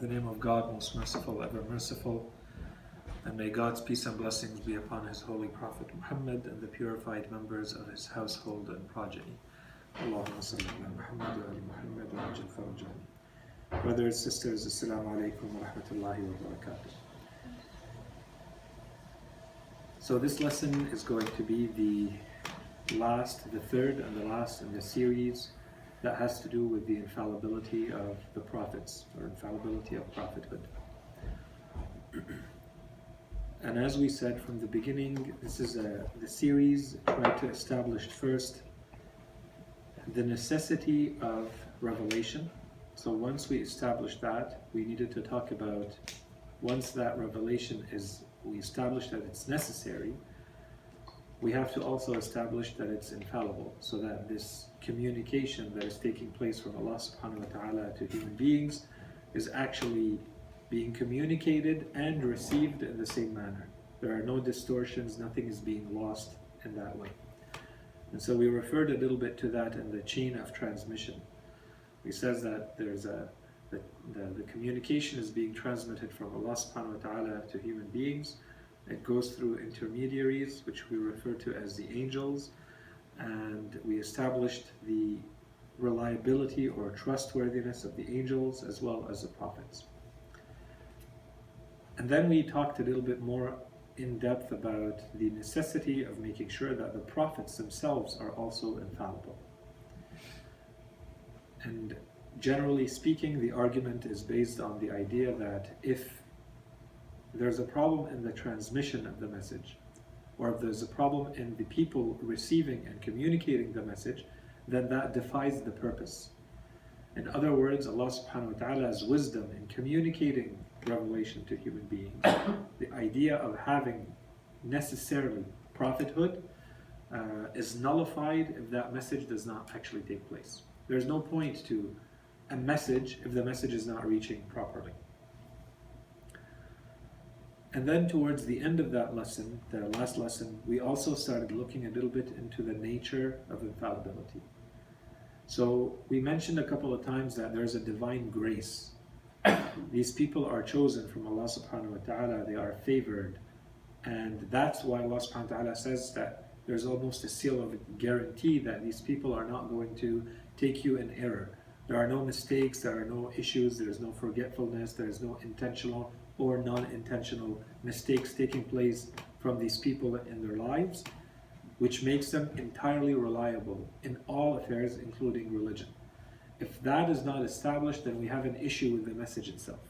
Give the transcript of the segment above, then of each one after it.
In the name of God, most merciful, ever merciful, and may God's peace and blessings be upon His holy Prophet Muhammad and the purified members of his household and progeny. Allahumma salli ala Muhammad wa ali Muhammad wa Jafar jami. Brothers, sisters, Assalamu alaikum wa rahmatullahi wa barakatuh. So this lesson is going to be the third and the last in the series that has to do with the infallibility of the prophets, or infallibility of prophethood. And as we said from the beginning, this is the series tried to establish first the necessity of revelation. So once we established that, we needed to talk about, once that revelation we established that it's necessary, we have to also establish that it's infallible, so that this communication that is taking place from Allah subhanahu wa ta'ala to human beings is actually being communicated and received in the same manner. There are no distortions, nothing is being lost in that way. And so we referred a little bit to that in the chain of transmission. We says that there's the communication is being transmitted from Allah subhanahu wa ta'ala to human beings. It goes through intermediaries, which we refer to as the angels, and we established the reliability or trustworthiness of the angels as well as the prophets. And then we talked a little bit more in depth about the necessity of making sure that the prophets themselves are also infallible. And generally speaking, the argument is based on the idea that if there's a problem in the transmission of the message, or if there's a problem in the people receiving and communicating the message, then that defies the purpose. In other words, Allah subhanahu wa ta'ala's wisdom in communicating revelation to human beings, the idea of having necessarily prophethood is nullified if that message does not actually take place. There's no point to a message if the message is not reaching properly. And then towards the end of that lesson, the last lesson, we also started looking a little bit into the nature of infallibility. So we mentioned a couple of times that there's a divine grace. These people are chosen from Allah subhanahu wa ta'ala, they are favored. And that's why Allah subhanahu wa ta'ala says that there's almost a seal of guarantee that these people are not going to take you in error. There are no mistakes, there are no issues, there is no forgetfulness, there is no intentional or non-intentional mistakes taking place from these people in their lives, which makes them entirely reliable in all affairs, including religion. If that is not established, then we have an issue with the message itself.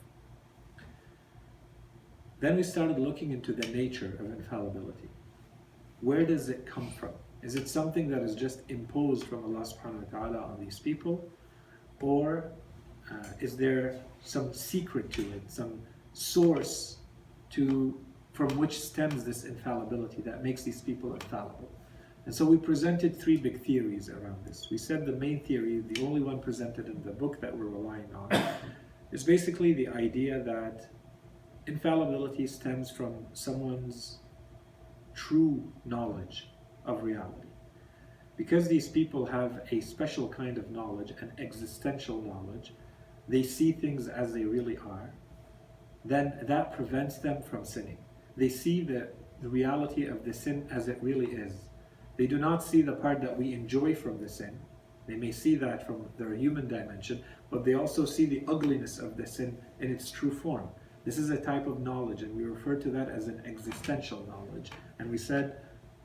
Then we started looking into the nature of infallibility. Where does it come from? Is it something that is just imposed from Allah subhanahu wa ta'ala on these people? Or is there some secret to it, some source from which stems this infallibility that makes these people infallible? And so we presented three big theories around this. We said the main theory, the only one presented in the book that we're relying on, is basically the idea that infallibility stems from someone's true knowledge of reality. Because these people have a special kind of knowledge, an existential knowledge, they see things as they really are, then that prevents them from sinning. They see the reality of the sin as it really is. They do not see the part that we enjoy from the sin. They may see that from their human dimension, but they also see the ugliness of the sin in its true form. This is a type of knowledge, and we refer to that as an existential knowledge. And we said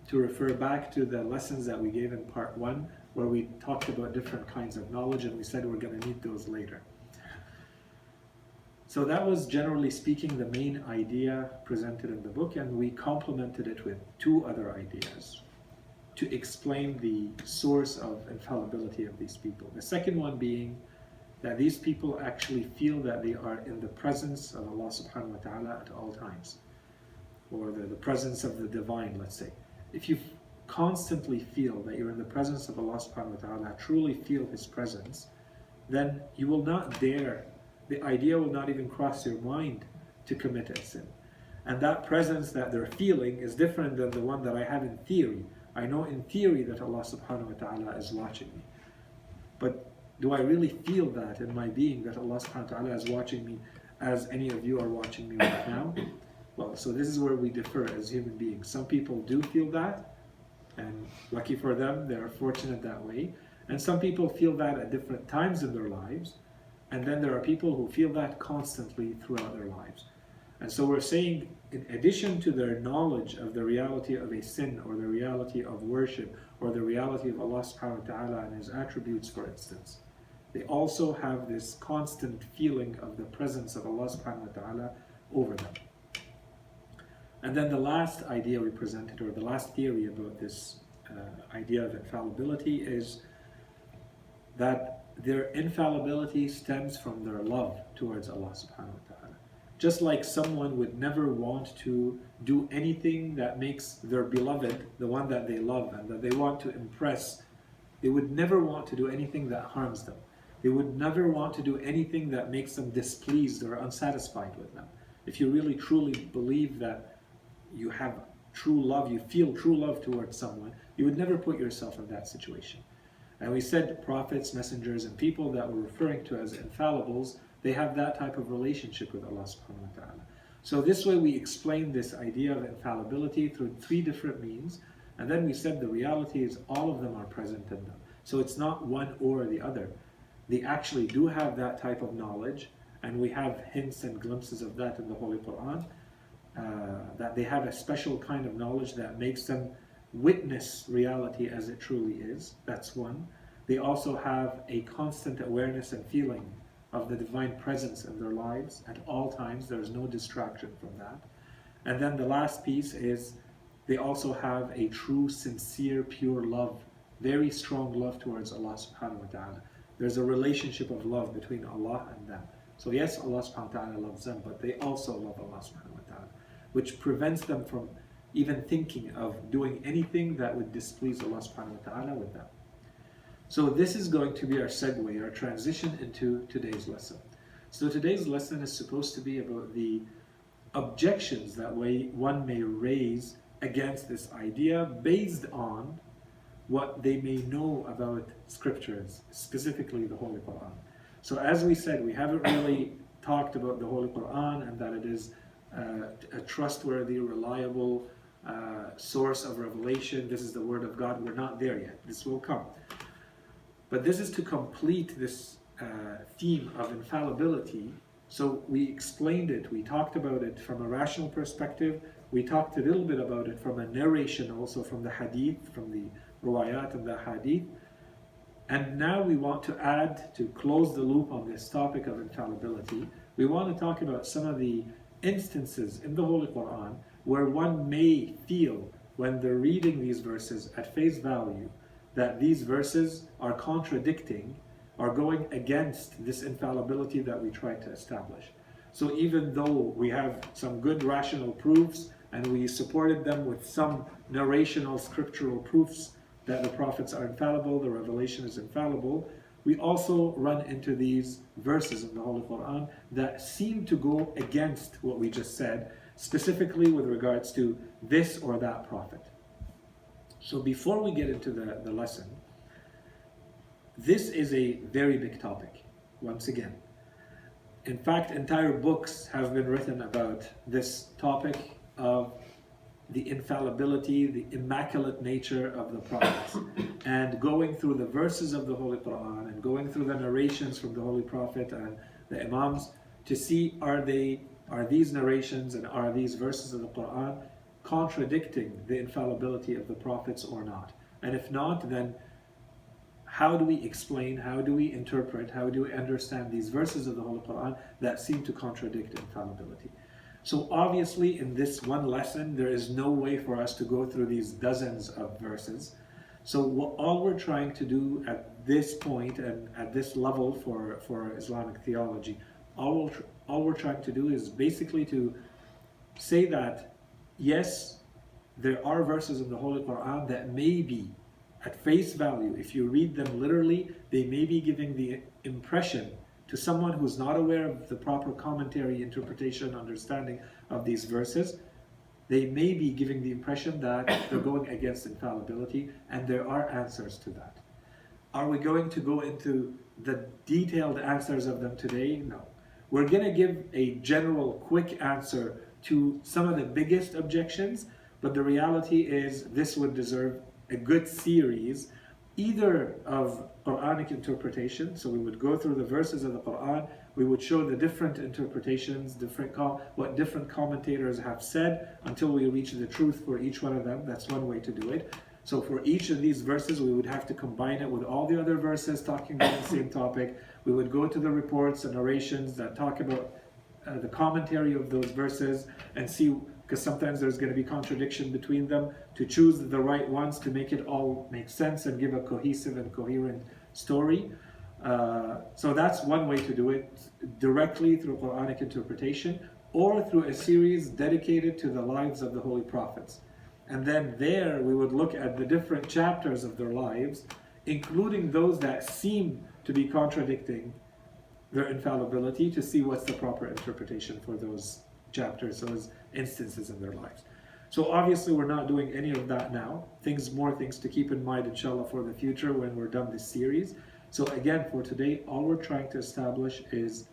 to refer back to the lessons that we gave in part 1, where we talked about different kinds of knowledge, and we said we're going to meet those later. So that was, generally speaking, the main idea presented in the book, and we complemented it with two other ideas to explain the source of infallibility of these people. The second one being that these people actually feel that they are in the presence of Allah subhanahu wa ta'ala at all times, or the presence of the divine, let's say. If you constantly feel that you're in the presence of Allah subhanahu wa ta'ala, truly feel His presence, then you will not dare, the idea will not even cross your mind to commit a sin. And that presence that they're feeling is different than the one that I have in theory. I know in theory that Allah subhanahu wa ta'ala is watching me. But do I really feel that in my being, that Allah subhanahu wa ta'ala is watching me as any of you are watching me right now. Well, so this is where we differ as human beings. Some people do feel that, and lucky for them, they are fortunate that way. And some people feel that at different times in their lives. And then there are people who feel that constantly throughout their lives. And so we're saying, in addition to their knowledge of the reality of a sin, or the reality of worship, or the reality of Allah subhanahu wa ta'ala and His attributes, for instance, they also have this constant feeling of the presence of Allah subhanahu wa ta'ala over them. And then the last idea we presented, or the last theory about this idea of infallibility, is that their infallibility stems from their love towards Allah subhanahu wa ta'ala. Just like someone would never want to do anything that makes their beloved, the one that they love and that they want to impress, they would never want to do anything that harms them. They would never want to do anything that makes them displeased or unsatisfied with them. If you really truly believe that you have true love, you feel true love towards someone, you would never put yourself in that situation. And we said prophets, messengers, and people that we're referring to as infallibles, they have that type of relationship with Allah subhanahu wa ta'ala. So this way we explain this idea of infallibility through three different means. And then we said the reality is all of them are present in them. So it's not one or the other. They actually do have that type of knowledge, and we have hints and glimpses of that in the Holy Quran, that they have a special kind of knowledge that makes them witness reality as it truly is. That's one. They also have a constant awareness and feeling of the divine presence in their lives at all times. There's no distraction from that. And then the last piece is they also have a true, sincere, pure love, very strong love towards Allah subhanahu wa ta'ala. There's a relationship of love between Allah and them. So yes, Allah subhanahu wa ta'ala loves them, but they also love Allah subhanahu wa ta'ala, which prevents them from even thinking of doing anything that would displease Allah subhanahu wa ta'ala with them. So this is going to be our segue, our transition into today's lesson. So today's lesson is supposed to be about the objections that one may raise against this idea based on what they may know about scriptures, specifically the Holy Quran. So as we said, we haven't really talked about the Holy Quran and that it is a trustworthy, reliable source of revelation. This is the Word of God. We're not there yet. This will come. But this is to complete this theme of infallibility. So we explained it, we talked about it from a rational perspective, we talked a little bit about it from a narration, also from the hadith, from the ruwayat and the hadith. And now we want to add, to close the loop on this topic of infallibility, we want to talk about some of the instances in the Holy Quran where one may feel, when they're reading these verses at face value, that these verses are contradicting, are going against this infallibility that we try to establish. So even though we have some good rational proofs and we supported them with some narrational scriptural proofs that the prophets are infallible, the revelation is infallible, we also run into these verses in the Holy Quran that seem to go against what we just said, specifically with regards to this or that prophet. So before we get into the lesson, this is a very big topic, once again. In fact, entire books have been written about this topic of the infallibility, the immaculate nature of the prophets. And going through the verses of the Holy Quran and going through the narrations from the Holy Prophet and the Imams to see are these narrations and are these verses of the Quran contradicting the infallibility of the prophets or not? And if not, then how do we explain, how do we interpret, how do we understand these verses of the Holy Quran that seem to contradict infallibility? So obviously in this one lesson, there is no way for us to go through these dozens of verses. So all we're trying to do at this point and at this level for Islamic theology, all we're trying to do is basically to say that yes, there are verses in the Holy Quran that may be, at face value, if you read them literally, they may be giving the impression to someone who's not aware of the proper commentary, interpretation, understanding of these verses, they may be giving the impression that they're going against infallibility, and there are answers to that. Are we going to go into the detailed answers of them today? No. We're going to give a general quick answer to some of the biggest objections, but the reality is this would deserve a good series, either of Quranic interpretation, so we would go through the verses of the Quran, we would show the different interpretations, what different commentators have said until we reach the truth for each one of them. That's one way to do it. So for each of these verses, we would have to combine it with all the other verses talking about the same topic. We would go to the reports and narrations that talk about the commentary of those verses and see, because sometimes there's going to be contradiction between them, to choose the right ones to make it all make sense and give a cohesive and coherent story. So that's one way to do it, directly through Quranic interpretation, or through a series dedicated to the lives of the Holy Prophets. And then there we would look at the different chapters of their lives, including those that seem to be contradicting their infallibility, to see what's the proper interpretation for those chapters, those instances in their lives. So obviously we're not doing any of that now. More things to keep in mind, inshallah, for the future when we're done this series. So again, for today, all we're trying to establish is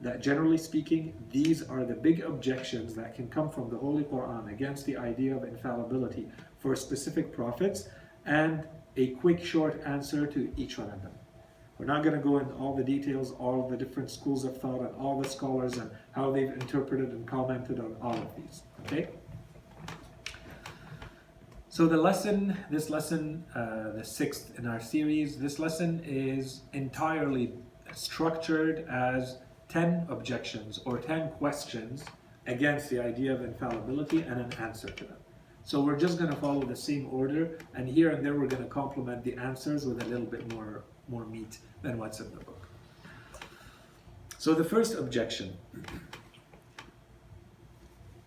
that generally speaking, these are the big objections that can come from the Holy Quran against the idea of infallibility for specific prophets, and a quick short answer to each one of them. We're not going to go into all the details, all of the different schools of thought and all the scholars and how they've interpreted and commented on all of these. Okay? So this lesson, the sixth in our series, this lesson is entirely structured as 10 objections or 10 questions against the idea of infallibility and an answer to them. So we're just going to follow the same order, and here and there we're going to complement the answers with a little bit more meat than what's in the book. So the first objection,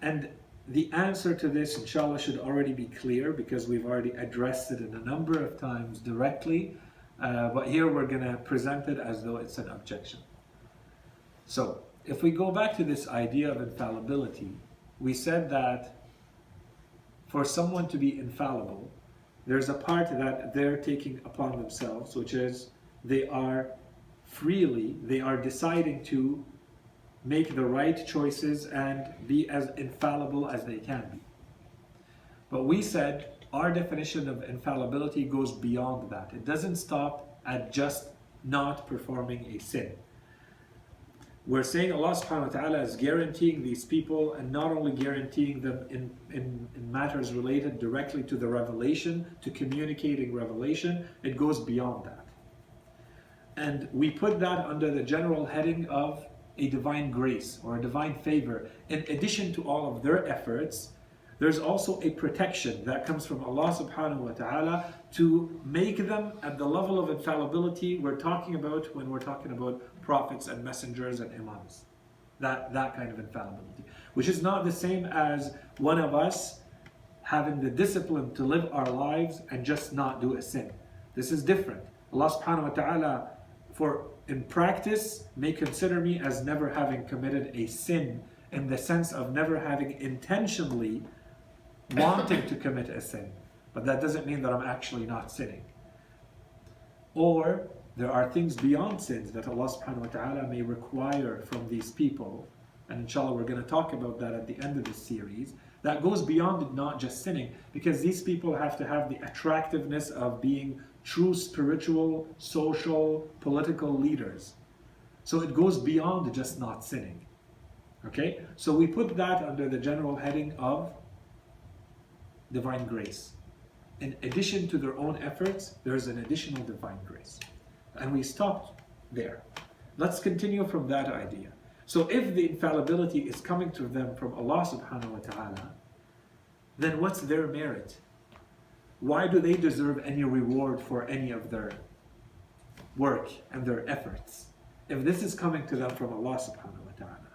and the answer to this, inshallah, should already be clear because we've already addressed it in a number of times directly, but here we're going to present it as though it's an objection. So if we go back to this idea of infallibility, we said that for someone to be infallible, there's a part that they're taking upon themselves, which is they are deciding to make the right choices and be as infallible as they can be. But we said our definition of infallibility goes beyond that. It doesn't stop at just not performing a sin. We're saying Allah subhanahu wa ta'ala is guaranteeing these people, and not only guaranteeing them in matters related directly to the revelation, to communicating revelation, it goes beyond that. And we put that under the general heading of a divine grace or a divine favor. In addition to all of their efforts, there's also a protection that comes from Allah subhanahu wa ta'ala to make them at the level of infallibility we're talking about when we're talking about prophets and messengers and imams. That kind of infallibility. Which is not the same as one of us having the discipline to live our lives and just not do a sin. This is different. Allah subhanahu wa ta'ala, in practice, may consider me as never having committed a sin, in the sense of never having intentionally wanting to commit a sin. But that doesn't mean that I'm actually not sinning. Or there are things beyond sins that Allah subhanahu wa ta'ala may require from these people, and inshallah we're going to talk about that at the end of this series, that goes beyond not just sinning, because these people have to have the attractiveness of being true spiritual, social, political leaders. So it goes beyond just not sinning. Okay? So we put that under the general heading of divine grace. In addition to their own efforts, there's an additional divine grace. And we stopped there. Let's continue from that idea. So if the infallibility is coming to them from Allah subhanahu wa ta'ala, then what's their merit? Why do they deserve any reward for any of their work and their efforts, if this is coming to them from Allah subhanahu wa ta'ala?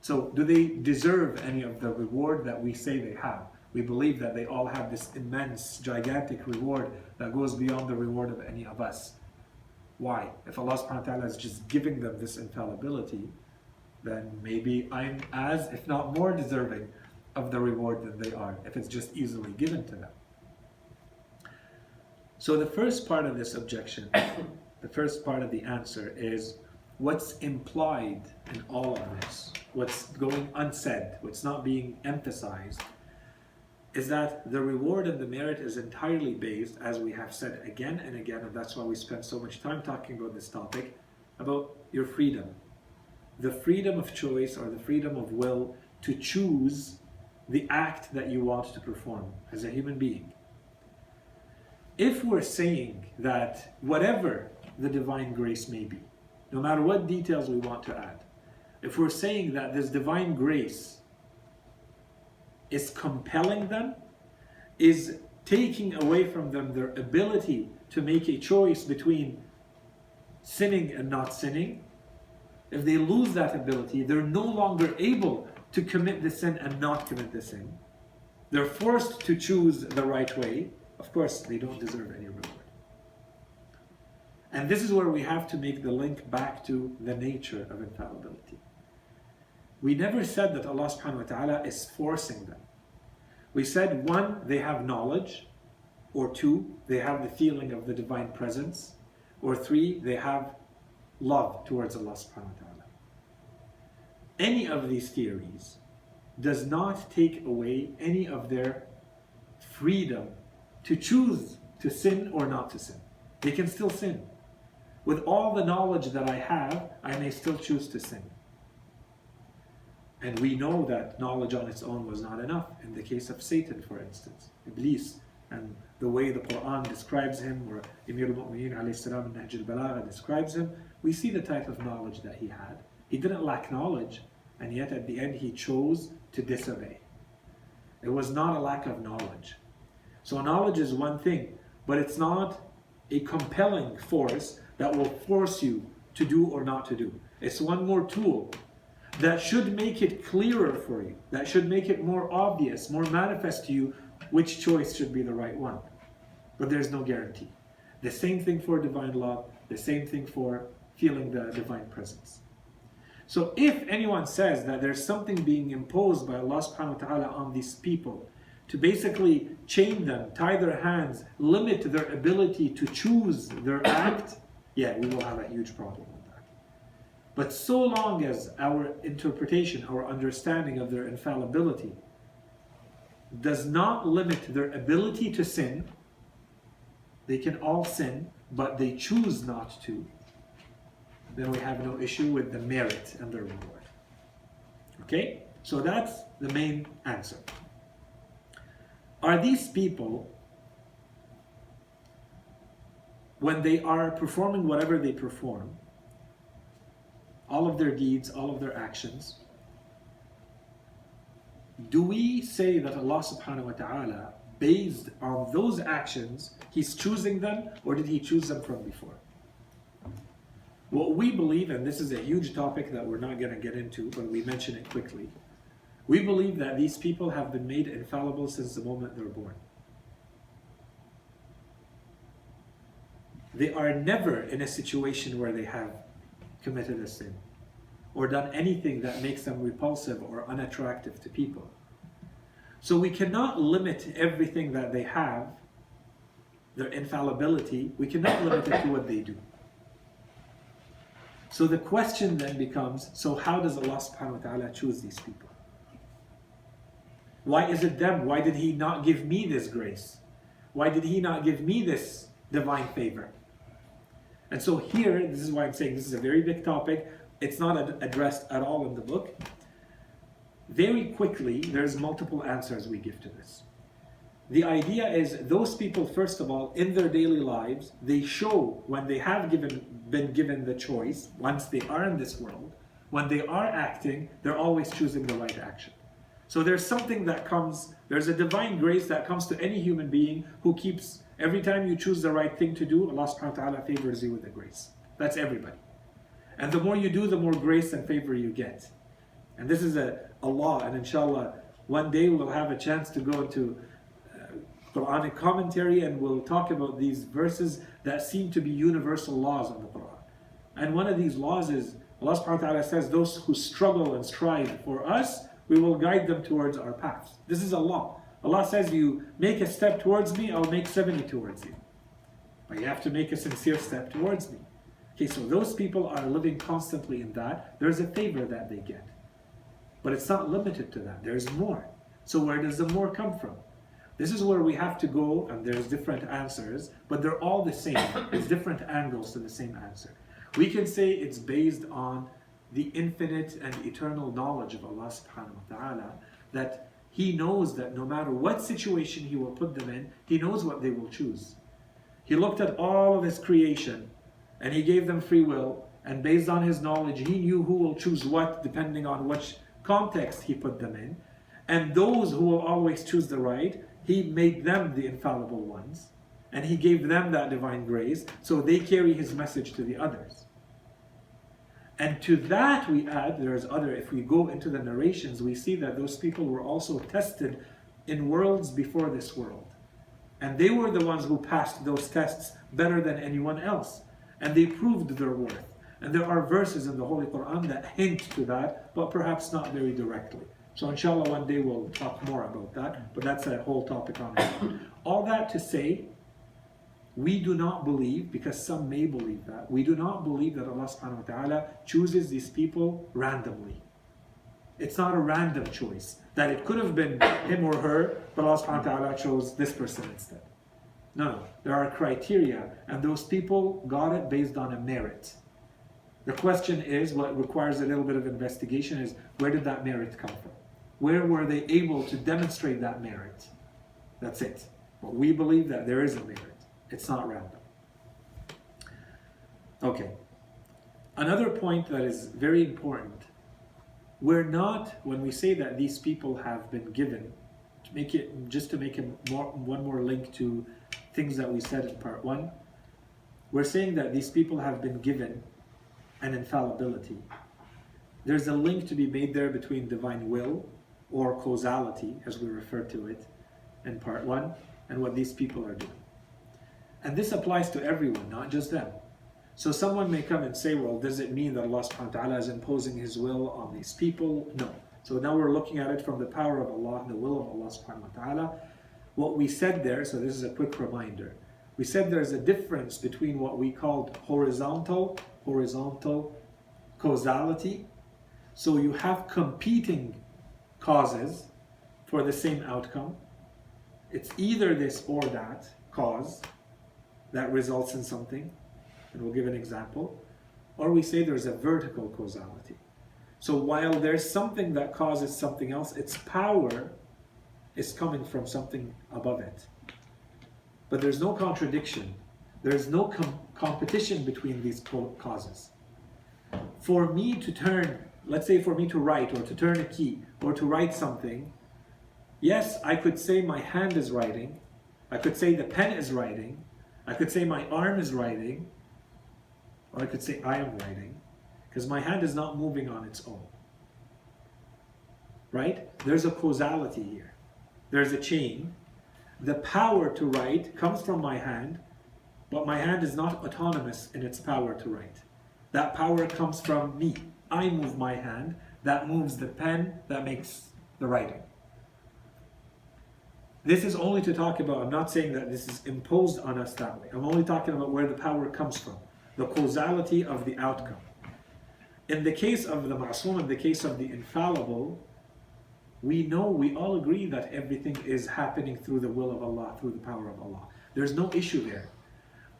So do they deserve any of the reward that we say they have? We believe that they all have this immense, gigantic reward that goes beyond the reward of any of us. Why? If Allah subhanahu wa ta'ala is just giving them this infallibility, then maybe I'm as, if not more, deserving of the reward than they are, if it's just easily given to them. So the first part of this objection, the first part of the answer is, what's implied in all of this, what's going unsaid, what's not being emphasized, is that the reward and the merit is entirely based, as we have said again and again, and that's why we spend so much time talking about this topic, about your freedom. The freedom of choice, or the freedom of will to choose the act that you want to perform as a human being. If we're saying that whatever the divine grace may be, no matter what details we want to add, if we're saying that this divine grace is compelling them, is taking away from them their ability to make a choice between sinning and not sinning, if they lose that ability, they're no longer able to commit the sin and not commit the sin. They're forced to choose the right way. Of course, they don't deserve any reward. And this is where we have to make the link back to the nature of infallibility. We never said that Allah subhanahu wa ta'ala is forcing them. We said, one, they have knowledge, or two, they have the feeling of the divine presence, or three, they have love towards Allah subhanahu wa ta'ala. Any of these theories does not take away any of their freedom to choose to sin or not to sin. They can still sin. With all the knowledge that I have, I may still choose to sin. And we know that knowledge on its own was not enough. In the case of Satan, for instance, Iblis, and the way the Quran describes him, or Amir al-Mu'mineen alayhi salam in Nahj al-Balagha describes him, we see the type of knowledge that he had. He didn't lack knowledge, and yet at the end he chose to disobey. It was not a lack of knowledge. So knowledge is one thing, but it's not a compelling force that will force you to do or not to do. It's one more tool that should make it clearer for you, that should make it more obvious, more manifest to you which choice should be the right one. But there's no guarantee. The same thing for divine love, the same thing for feeling the divine presence. So if anyone says that there's something being imposed by Allah subhanahu wa ta'ala on these people to basically chain them, tie their hands, limit their ability to choose their act, yeah, we will have a huge problem with that. But so long as our interpretation, our understanding of their infallibility does not limit their ability to sin, they can all sin, but they choose not to, then we have no issue with the merit and the reward. Okay? So that's the main answer. Are these people, when they are performing whatever they perform, all of their deeds, all of their actions, do we say that Allah subhanahu wa ta'ala, based on those actions, He's choosing them, or did He choose them from before? What we believe, and this is a huge topic that we're not going to get into, but we mention it quickly. We believe that these people have been made infallible since the moment they're born. They are never in a situation where they have committed a sin or done anything that makes them repulsive or unattractive to people. So we cannot limit everything that they have, their infallibility, we cannot limit it to what they do. So the question then becomes, so how does Allah subhanahu wa ta'ala choose these people? Why is it them? Why did He not give me this grace? Why did He not give me this divine favor? And so here, this is why I'm saying this is a very big topic. It's not addressed at all in the book. Very quickly, there's multiple answers we give to this. The idea is those people, first of all, in their daily lives, they show when they have been given the choice, once they are in this world, when they are acting, they're always choosing the right action. So there's something that comes, there's a divine grace that comes to any human being who keeps, every time you choose the right thing to do, Allah subhanahu wa ta'ala favors you with the grace. That's everybody. And the more you do, the more grace and favor you get. And this is a law, and inshallah, one day we'll have a chance to go into Quranic commentary and we'll talk about these verses that seem to be universal laws of the Quran. And one of these laws is, Allah subhanahu wa ta'ala says, those who struggle and strive for us, we will guide them towards our paths. This is a law. Allah says, you make a step towards me, I'll make 70 towards you. But you have to make a sincere step towards me. Okay, so those people are living constantly in that. There's a favor that they get. But it's not limited to that. There's more. So where does the more come from? This is where we have to go, and there's different answers, but they're all the same. There's different angles to the same answer. We can say it's based on the infinite and eternal knowledge of Allah subhanahu wa ta'ala, that He knows that no matter what situation He will put them in, He knows what they will choose. He looked at all of His creation, and He gave them free will, and based on His knowledge, He knew who will choose what depending on which context He put them in. And those who will always choose the right, He made them the infallible ones, and He gave them that divine grace, so they carry His message to the others. And to that we add, if we go into the narrations, we see that those people were also tested in worlds before this world. And they were the ones who passed those tests better than anyone else. And they proved their worth. And there are verses in the Holy Quran that hint to that, but perhaps not very directly. So inshallah one day we'll talk more about that, but that's a whole topic on its own. All that to say, we do not believe, because some may believe that, we do not believe that Allah subhanahu wa ta'ala chooses these people randomly. It's not a random choice, that it could have been him or her, but Allah subhanahu wa ta'ala chose this person instead. No, there are criteria, and those people got it based on a merit. The question is, what requires a little bit of investigation is, where did that merit come from? Where were they able to demonstrate that merit? That's it. But we believe that there is a merit. It's not random. Okay. Another point that is very important. We're not, when we say that these people have been given, to make it one more link to things that we said in part 1, we're saying that these people have been given an infallibility. There's a link to be made there between divine will or causality, as we refer to it in part 1, and what these people are doing. And this applies to everyone, not just them. So someone may come and say, well, does it mean that Allah subhanahu wa ta'ala is imposing His will on these people? No. So now we're looking at it from the power of Allah and the will of Allah subhanahu wa ta'ala. What we said there, so this is a quick reminder. We said there's a difference between what we called horizontal causality. So you have competing causes for the same outcome. It's either this or that cause that results in something, and we'll give an example. Or we say there's a vertical causality. So while there's something that causes something else, its power is coming from something above it. But there's no contradiction. There's no competition between these causes. For me to turn, let's say for me to write, or to turn a key, or to write something, yes, I could say my hand is writing, I could say the pen is writing, I could say my arm is writing, or I could say I am writing, because my hand is not moving on its own. Right? There's a causality here. There's a chain. The power to write comes from my hand, but my hand is not autonomous in its power to write. That power comes from me. I move my hand, that moves the pen, that makes the writing. This is only to talk about, I'm not saying that this is imposed on us that way. I'm only talking about where the power comes from, the causality of the outcome. In the case of the ma'soom, in the case of the infallible, we all agree that everything is happening through the will of Allah, through the power of Allah. There's no issue there.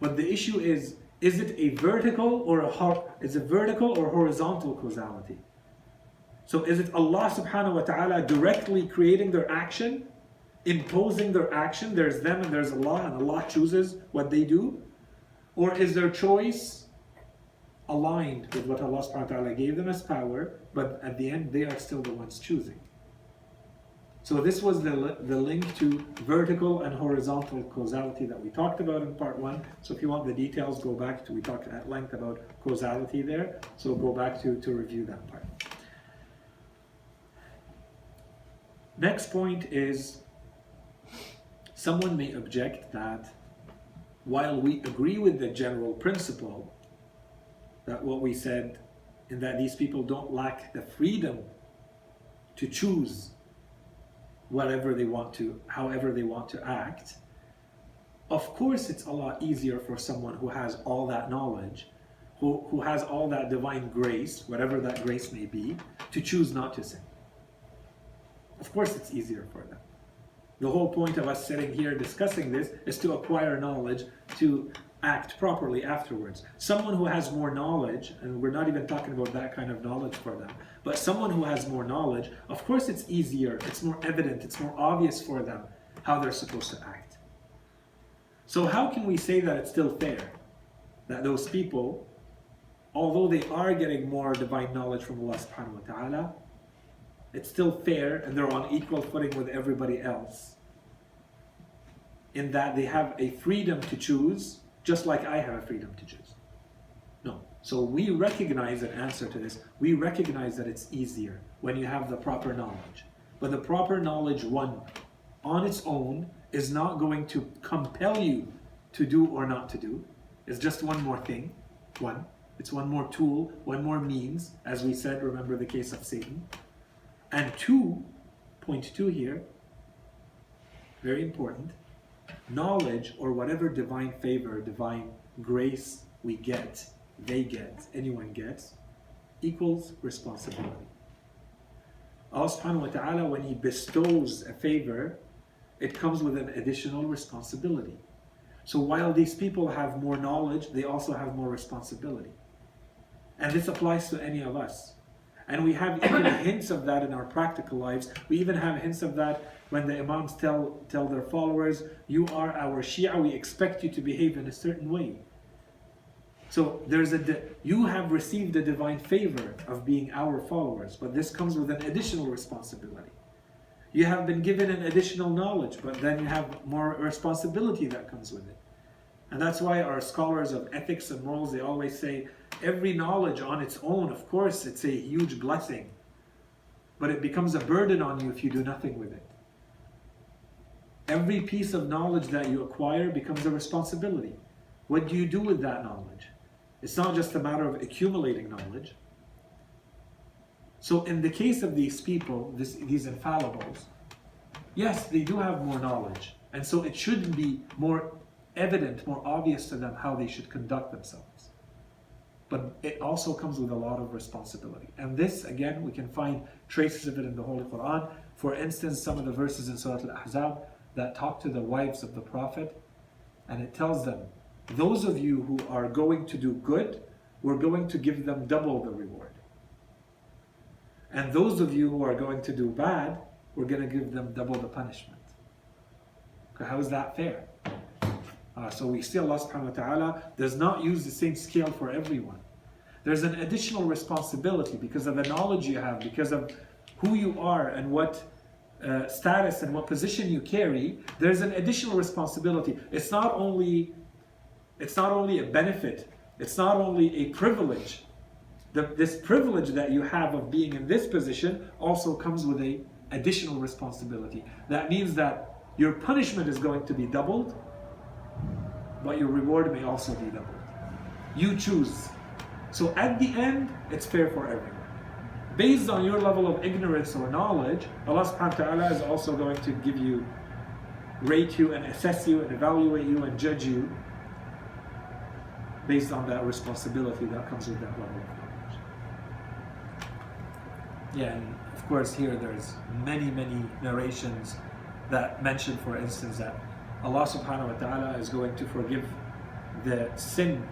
But the issue is it a vertical or horizontal causality? So is it Allah subhanahu wa ta'ala directly creating their action, imposing their action? There's them and there's Allah, and Allah chooses what they do? Or is their choice aligned with what Allah subhanahu wa ta'ala gave them as power, but at the end they are still the ones choosing? So this was the link to vertical and horizontal causality that we talked about in part 1. So if you want the details, go back to, we talked at length about causality there. So go back to review that part. Next point is, someone may object that while we agree with the general principle, that what we said, in that these people don't lack the freedom to choose whatever they want to, however they want to act, of course it's a lot easier for someone who has all that knowledge who has all that divine grace, whatever that grace may be, to choose not to sin? Of course it's easier for them. The whole point of us sitting here discussing this is to acquire knowledge, to act properly afterwards. Someone who has more knowledge, and we're not even talking about that kind of knowledge for them, but someone who has more knowledge, of course it's easier, it's more evident, it's more obvious for them how they're supposed to act. So how can we say that it's still fair that those people, although they are getting more divine knowledge from Allah subhanahu wa ta'ala, it's still fair and they're on equal footing with everybody else, in that they have a freedom to choose, just like I have a freedom to choose? No. So we recognize an answer to this. We recognize that it's easier when you have the proper knowledge. But the proper knowledge, one, on its own, is not going to compel you to do or not to do. It's just one more thing. One. It's one more tool, one more means. As we said, remember the case of Satan. And two, point two here, very important, knowledge or whatever divine favor, divine grace we get, they get, anyone gets, equals responsibility. Allah subhanahu wa ta'ala, when He bestows a favor, it comes with an additional responsibility. So while these people have more knowledge, they also have more responsibility. And this applies to any of us. And we have even hints of that in our practical lives. We even have hints of that when the Imams tell their followers, you are our Shia, we expect you to behave in a certain way. So you have received the divine favor of being our followers, but this comes with an additional responsibility. You have been given an additional knowledge, but then you have more responsibility that comes with it. And that's why our scholars of ethics and morals, they always say, every knowledge on its own, of course, it's a huge blessing. But it becomes a burden on you if you do nothing with it. Every piece of knowledge that you acquire becomes a responsibility. What do you do with that knowledge? It's not just a matter of accumulating knowledge. So in the case of these people, these infallibles, yes, they do have more knowledge. And so it should be more evident, more obvious to them how they should conduct themselves. But it also comes with a lot of responsibility. And this, again, we can find traces of it in the Holy Quran. For instance, some of the verses in Surah Al-Ahzab that talk to the wives of the Prophet, and it tells them, those of you who are going to do good, we're going to give them double the reward. And those of you who are going to do bad, we're going to give them double the punishment. Okay, how is that fair? So we see Allah subhanahu wa ta'ala does not use the same scale for everyone. There's an additional responsibility because of the knowledge you have, because of who you are and what status and what position you carry. There's an additional responsibility. It's not only a benefit, it's not only a privilege. This privilege that you have of being in this position also comes with an additional responsibility. That means that your punishment is going to be doubled, but your reward may also be doubled. You choose. So at the end, it's fair for everyone. Based on your level of ignorance or knowledge, Allah subhanahu wa ta'ala is also going to give you, rate you and assess you and evaluate you and judge you based on that responsibility that comes with that level of knowledge. Yeah, and of course here there's many narrations that mention, for instance, that Allah subhanahu wa ta'ala is going to forgive the sin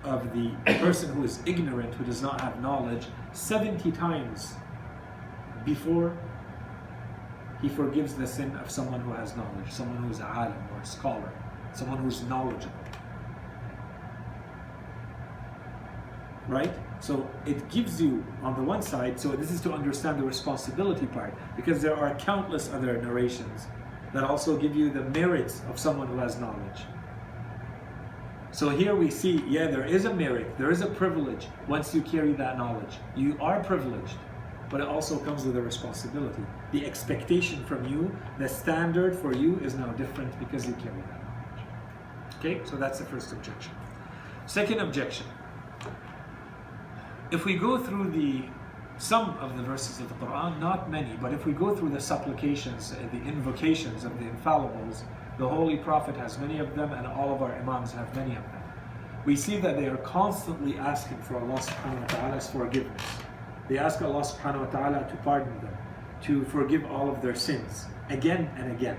of the person who is ignorant, who does not have knowledge, 70 times before He forgives the sin of someone who has knowledge, someone who is a alim or a scholar, someone who is knowledgeable. Right? So it gives you, on the one side, so this is to understand the responsibility part, because there are countless other narrations that also give you the merits of someone who has knowledge. So here we see, yeah, there is a merit, there is a privilege once you carry that knowledge. You are privileged, but it also comes with a responsibility. The expectation from you, the standard for you is now different because you carry that knowledge. Okay, so that's the first objection. Second objection. If we go through some of the verses of the Quran, not many, but if we go through the supplications, the invocations of the infallibles, the Holy Prophet has many of them and all of our Imams have many of them. we see that they are constantly asking for Allah subhanahu wa ta'ala's forgiveness. They ask Allah subhanahu wa ta'ala to pardon them, to forgive all of their sins, again and again.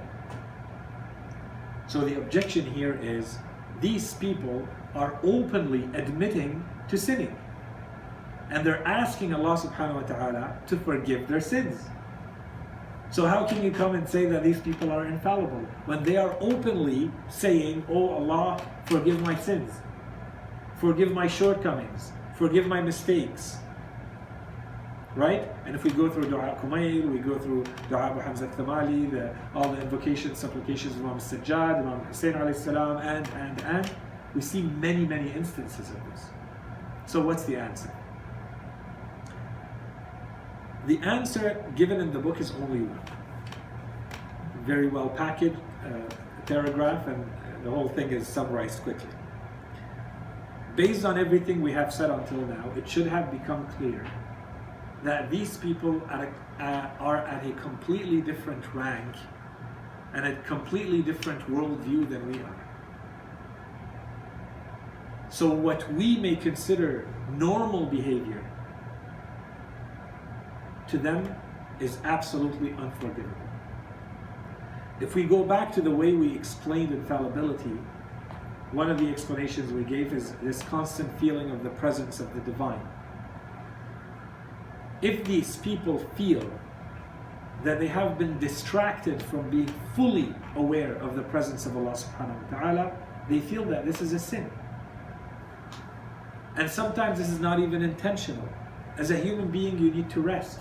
So the objection here is, these people are openly admitting to sinning. And they're asking Allah subhanahu wa ta'ala to forgive their sins. So how can you come and say that these people are infallible when they are openly saying, "Oh Allah, forgive my sins, forgive my shortcomings, forgive my mistakes." Right? And if we go through Dua Kumayl, we go through Dua Abu Hamza al-Thamali, all the invocations, supplications of Imam Sajjad, Imam Hussein alayhi salam, and we see many, many instances of this. So what's the answer? The answer given in the book is only one. Very well packaged paragraph, and the whole thing is summarized quickly. Based on everything we have said until now, it should have become clear that these people are at a completely different rank and a completely different worldview than we are. So what we may consider normal behavior to them is absolutely unforgivable. If we go back to the way we explained infallibility, one of the explanations we gave is this constant feeling of the presence of the divine. If these people feel that they have been distracted from being fully aware of the presence of Allah subhanahu wa ta'ala, they feel that this is a sin. And sometimes this is not even intentional. As a human being, you need to rest.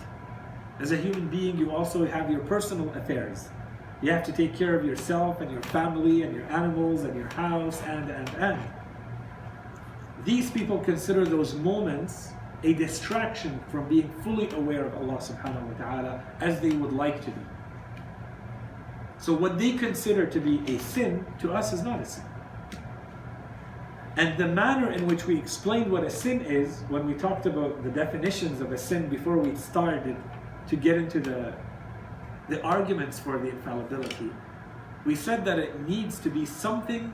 As a human being, you also have your personal affairs. You have to take care of yourself and your family and your animals and your house and. These people consider those moments a distraction from being fully aware of Allah subhanahu wa ta'ala as they would like to be. So what they consider to be a sin, to us is not a sin. And the manner in which we explained what a sin is, when we talked about the definitions of a sin before we started to get into the arguments for the infallibility, we said that it needs to be something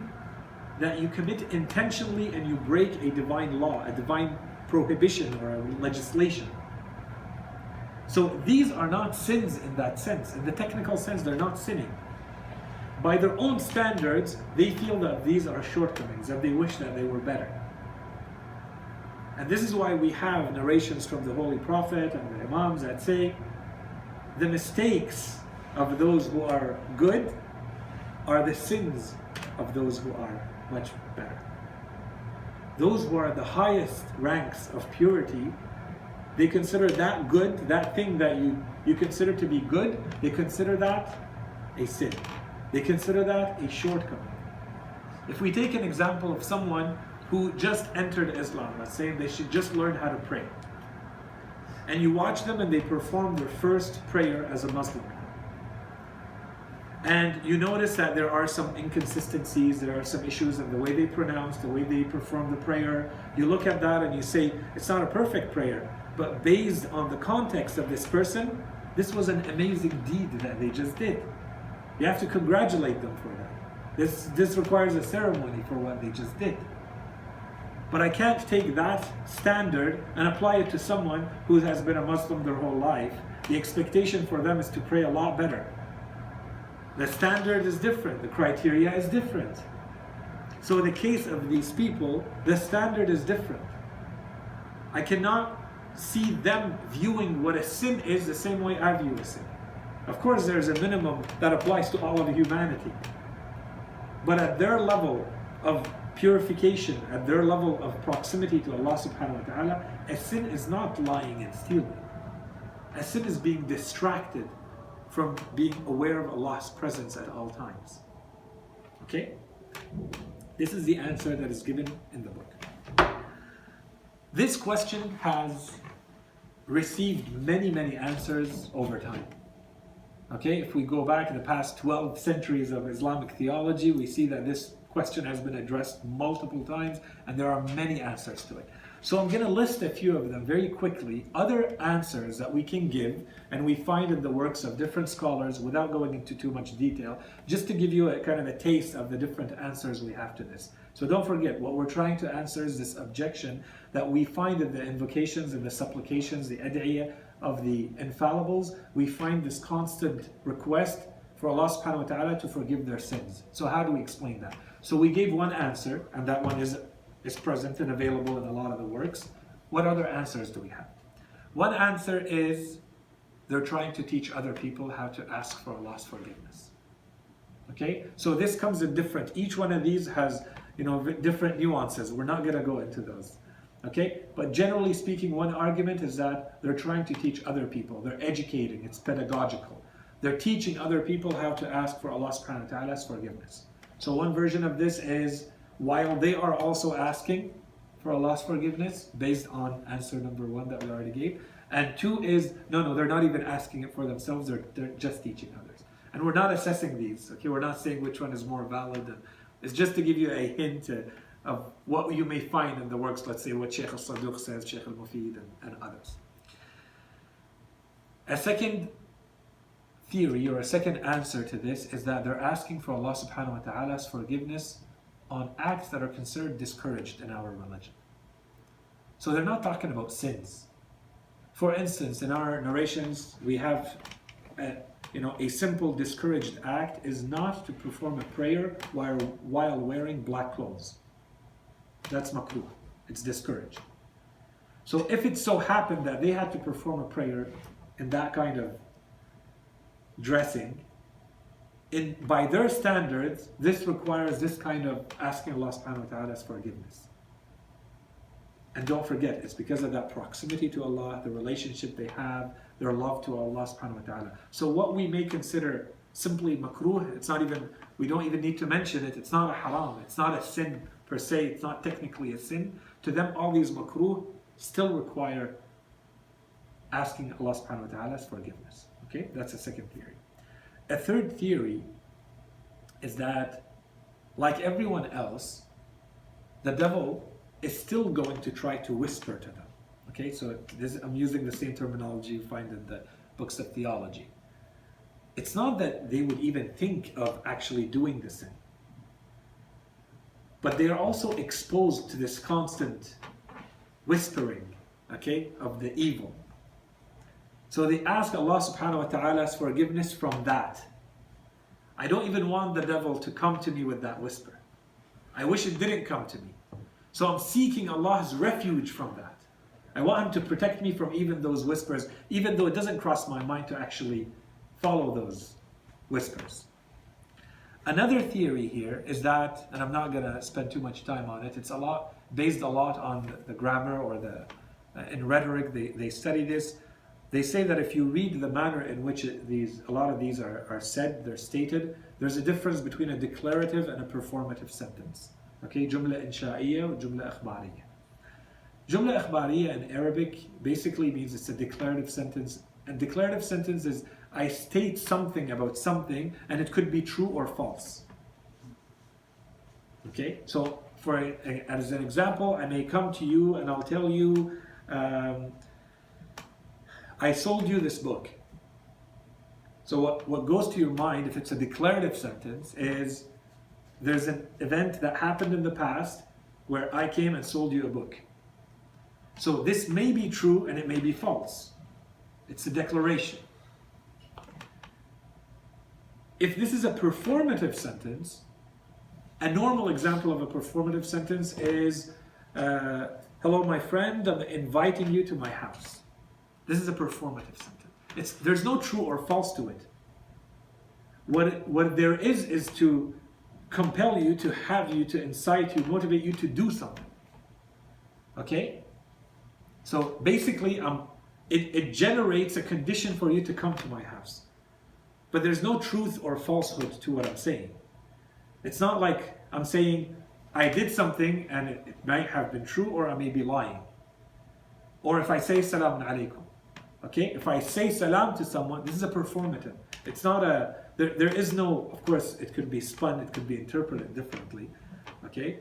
that you commit intentionally and you break a divine law, a divine prohibition or a legislation. So these are not sins in that sense. In the technical sense, they're not sinning. By their own standards, they feel that these are shortcomings, that they wish that they were better. And this is why we have narrations from the Holy Prophet and the Imams that say the mistakes of those who are good are the sins of those who are much better. Those who are the highest ranks of purity, they consider that good, that thing that you consider to be good, they consider that a sin. They consider that a shortcoming. If we take an example of someone who just entered Islam, let's say they should just learn how to pray, and you watch them and they perform their first prayer as a Muslim, and you notice that there are some inconsistencies, there are some issues in the way they pronounce, the way they perform the prayer. You look at that and you say, it's not a perfect prayer, but based on the context of this person, this was an amazing deed that they just did. You have to congratulate them for that. This requires a ceremony for what they just did. But I can't take that standard and apply it to someone who has been a Muslim their whole life. The expectation for them is to pray a lot better. The standard is different, the criteria is different. So in the case of these people, the standard is different. I cannot see them viewing what a sin is the same way I view a sin. Of course, there's a minimum that applies to all of humanity. But at their level of purification, at their level of proximity to Allah subhanahu wa ta'ala, a sin is not lying and stealing. A sin is being distracted from being aware of Allah's presence at all times. Okay? This is the answer that is given in the book. This question has received many, many answers over time. Okay, if we go back in the past 12 centuries of Islamic theology, we see that this question has been addressed multiple times and there are many answers to it. So I'm going to list a few of them very quickly, other answers that we can give and we find in the works of different scholars without going into too much detail, just to give you a kind of a taste of the different answers we have to this. So don't forget, what we're trying to answer is this objection that we find in the invocations and the supplications, the ad'iyah of the infallibles. We find this constant request for Allah subhanahu wa ta'ala to forgive their sins. So how do we explain that? So we gave one answer, and that one is present and available in a lot of the works. What other answers do we have? One answer is they're trying to teach other people how to ask for Allah's forgiveness. Okay, so this comes in different, each one of these has, different nuances. We're not going to go into those. Okay, but generally speaking, one argument is that they're trying to teach other people. They're educating, it's pedagogical. They're teaching other people how to ask for Allah subhanahu wa ta'ala's forgiveness. So one version of this is, while they are also asking for Allah's forgiveness, based on answer number one that we already gave. And two is, no, they're not even asking it for themselves, they're just teaching others. And we're not assessing these, okay? We're not saying which one is more valid. It's just to give you a hint of what you may find in the works, let's say what Shaykh al-Saduq says, Shaykh al-Mufid, and others. A second theory, or a second answer to this, is that they're asking for Allah subhanahu wa ta'ala's forgiveness on acts that are considered discouraged in our religion. So they're not talking about sins. For instance, in our narrations, we have a simple discouraged act is not to perform a prayer while wearing black clothes. That's makruh. It's discouraged. So if it so happened that they had to perform a prayer in that kind of dressing, by their standards, this requires this kind of asking Allah subhanahu wa ta'ala's forgiveness. And don't forget, it's because of that proximity to Allah, the relationship they have, their love to Allah subhanahu wa ta'ala. So what we may consider simply makruh, we don't even need to mention it, it's not a haram, it's not a sin per se, it's not technically a sin. To them, all these makruh still require asking Allah subhanahu wa ta'ala's forgiveness. Okay, that's a second theory. A third theory is that, like everyone else, the devil is still going to try to whisper to them. Okay, so I'm using the same terminology you find in the books of theology. It's not that they would even think of actually doing the sin, but they are also exposed to this constant whispering, okay, of the evil. So they ask Allah subhanahu wa ta'ala's forgiveness from that. I don't even want the devil to come to me with that whisper. I wish it didn't come to me. So I'm seeking Allah's refuge from that. I want Him to protect me from even those whispers, even though it doesn't cross my mind to actually follow those whispers. Another theory here is that, and I'm not going to spend too much time on it, it's based a lot on the grammar or in rhetoric, they study this. They say that if you read the manner in which a lot of these are said, they're stated, there's a difference between a declarative and a performative sentence. Okay, jumla insha'iyya or jumla akhbariyya. Jumla akhbariyya in Arabic basically means it's a declarative sentence. And declarative sentence is, I state something about something, and it could be true or false. Okay, so as an example, I may come to you and I'll tell you, I sold you this book. So what goes to your mind, if it's a declarative sentence, is there's an event that happened in the past where I came and sold you a book. So this may be true and it may be false. It's a declaration. If this is a performative sentence, a normal example of a performative sentence is, hello my friend, I'm inviting you to my house. This is a performative sentence. There's no true or false to it. What there is to compel you, to have you, to incite you, motivate you to do something. Okay? So basically, it generates a condition for you to come to my house. But there's no truth or falsehood to what I'm saying. It's not like I'm saying I did something and it might have been true, or I may be lying. Or if I say salam alaikum. Okay, if I say salam to someone, this is a performative. It's not there is no, of course, it could be spun, it could be interpreted differently. Okay,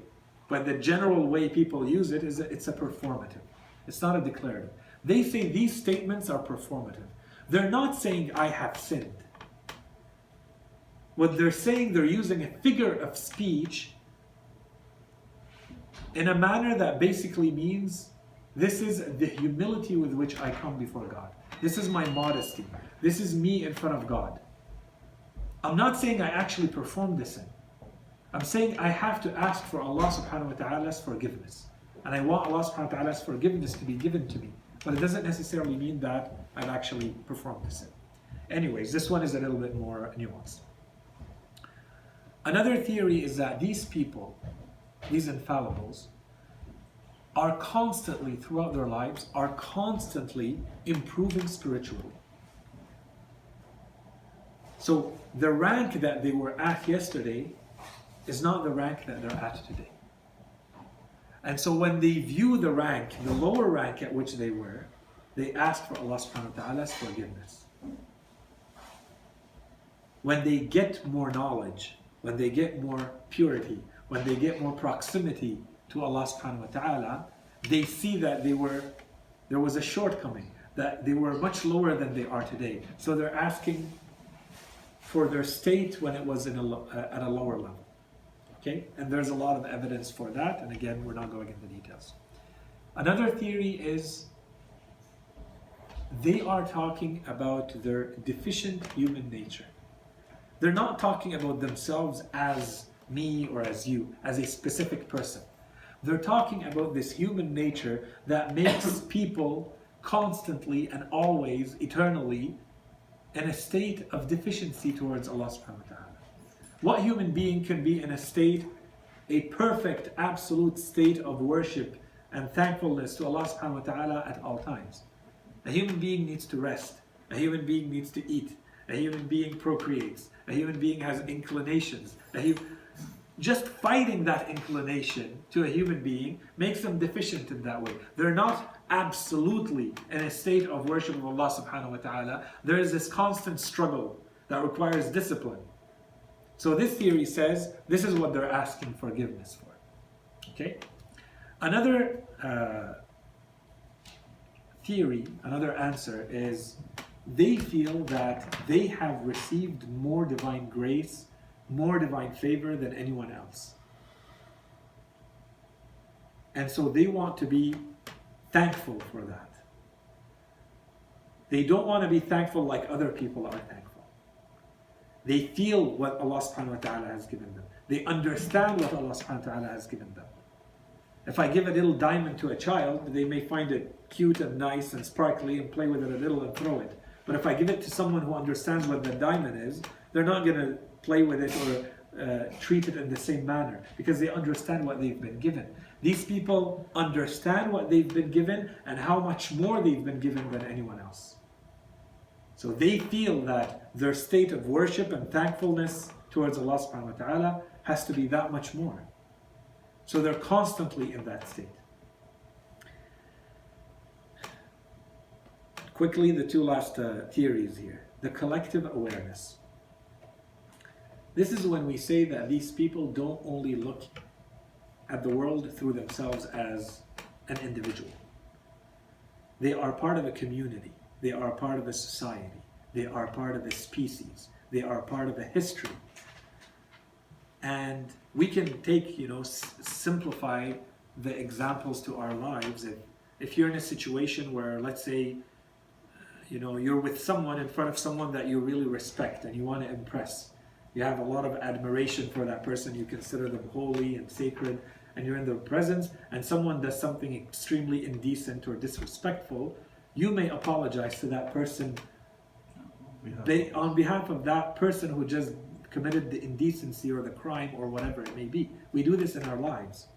but the general way people use it is it's a performative. It's not a declarative. They say these statements are performative. They're not saying I have sinned. What they're saying, they're using a figure of speech in a manner that basically means this is the humility with which I come before God. This is my modesty. This is me in front of God. I'm not saying I actually perform the sin. I'm saying I have to ask for Allah subhanahu wa ta'ala's forgiveness. And I want Allah subhanahu wa ta'ala's forgiveness to be given to me. But it doesn't necessarily mean that I've actually performed the sin. Anyways, this one is a little bit more nuanced. Another theory is that these people, these infallibles, are constantly, throughout their lives, are constantly improving spiritually. So the rank that they were at yesterday is not the rank that they're at today. And so when they view the rank, the lower rank at which they were, they ask for Allah subhanahu wa ta'ala's forgiveness. When they get more knowledge, when they get more purity, when they get more proximity to Allah subhanahu wa ta'ala, they see that there was a shortcoming, that they were much lower than they are today. So they're asking for their state when it was at a lower level. Okay? And there's a lot of evidence for that, and again, we're not going into details. Another theory is they are talking about their deficient human nature. They're not talking about themselves as me or as you, as a specific person. They're talking about this human nature that makes people constantly and always, eternally, in a state of deficiency towards Allah subhanahu wa ta'ala. What human being can be in a state, a perfect, absolute state of worship and thankfulness to Allah subhanahu wa ta'ala at all times? A human being needs to rest. A human being needs to eat. A human being procreates. A human being has inclinations. Just fighting that inclination to a human being makes them deficient in that way. They're not absolutely in a state of worship of Allah subhanahu wa ta'ala. There is this constant struggle that requires discipline. So this theory says this is what they're asking forgiveness for. Okay? Another theory, another answer is they feel that they have received more divine grace, more divine favor than anyone else. And so they want to be thankful for that. They don't want to be thankful like other people are thankful. They feel what Allah subhanahu wa ta'ala has given them. They understand what Allah subhanahu wa ta'ala has given them. If I give a little diamond to a child, they may find it cute and nice and sparkly and play with it a little and throw it. But if I give it to someone who understands what the diamond is, they're not going to play with it or treat it in the same manner because they understand what they've been given. These people understand what they've been given and how much more they've been given than anyone else. So they feel that their state of worship and thankfulness towards Allah subhanahu wa ta'ala has to be that much more. So they're constantly in that state. Quickly, the two last theories here. The collective awareness. This is when we say that these people don't only look at the world through themselves as an individual. They are part of a community. They are part of a society. They are part of a species. They are part of a history. And we can take, simplify the examples to our lives. If you're in a situation where, let's say, you're with someone in front of someone that you really respect and you want to impress. You have a lot of admiration for that person. You consider them holy and sacred, and you're in their presence, and someone does something extremely indecent or disrespectful. You may apologize to that person on behalf of that person who just committed the indecency or the crime or whatever it may be. We do this in our lives.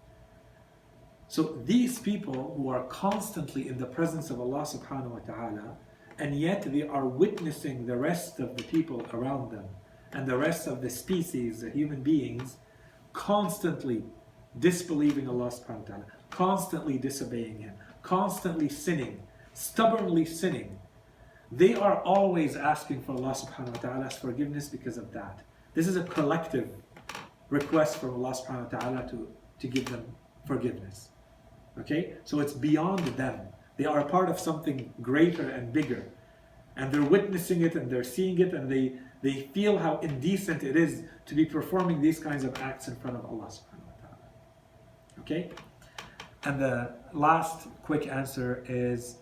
So these people who are constantly in the presence of Allah subhanahu wa ta'ala, and yet they are witnessing the rest of the people around them and the rest of the species, the human beings, constantly disbelieving Allah subhanahu wa ta'ala, constantly disobeying Him, constantly sinning, stubbornly sinning. They are always asking for Allah subhanahu wa ta'ala's forgiveness because of that. This is a collective request from Allah subhanahu wa ta'ala to give them forgiveness. Okay? So it's beyond them. They are a part of something greater and bigger. And they're witnessing it and they're seeing it, and they feel how indecent it is to be performing these kinds of acts in front of Allah subhanahu wa ta'ala. Okay? And the last quick answer is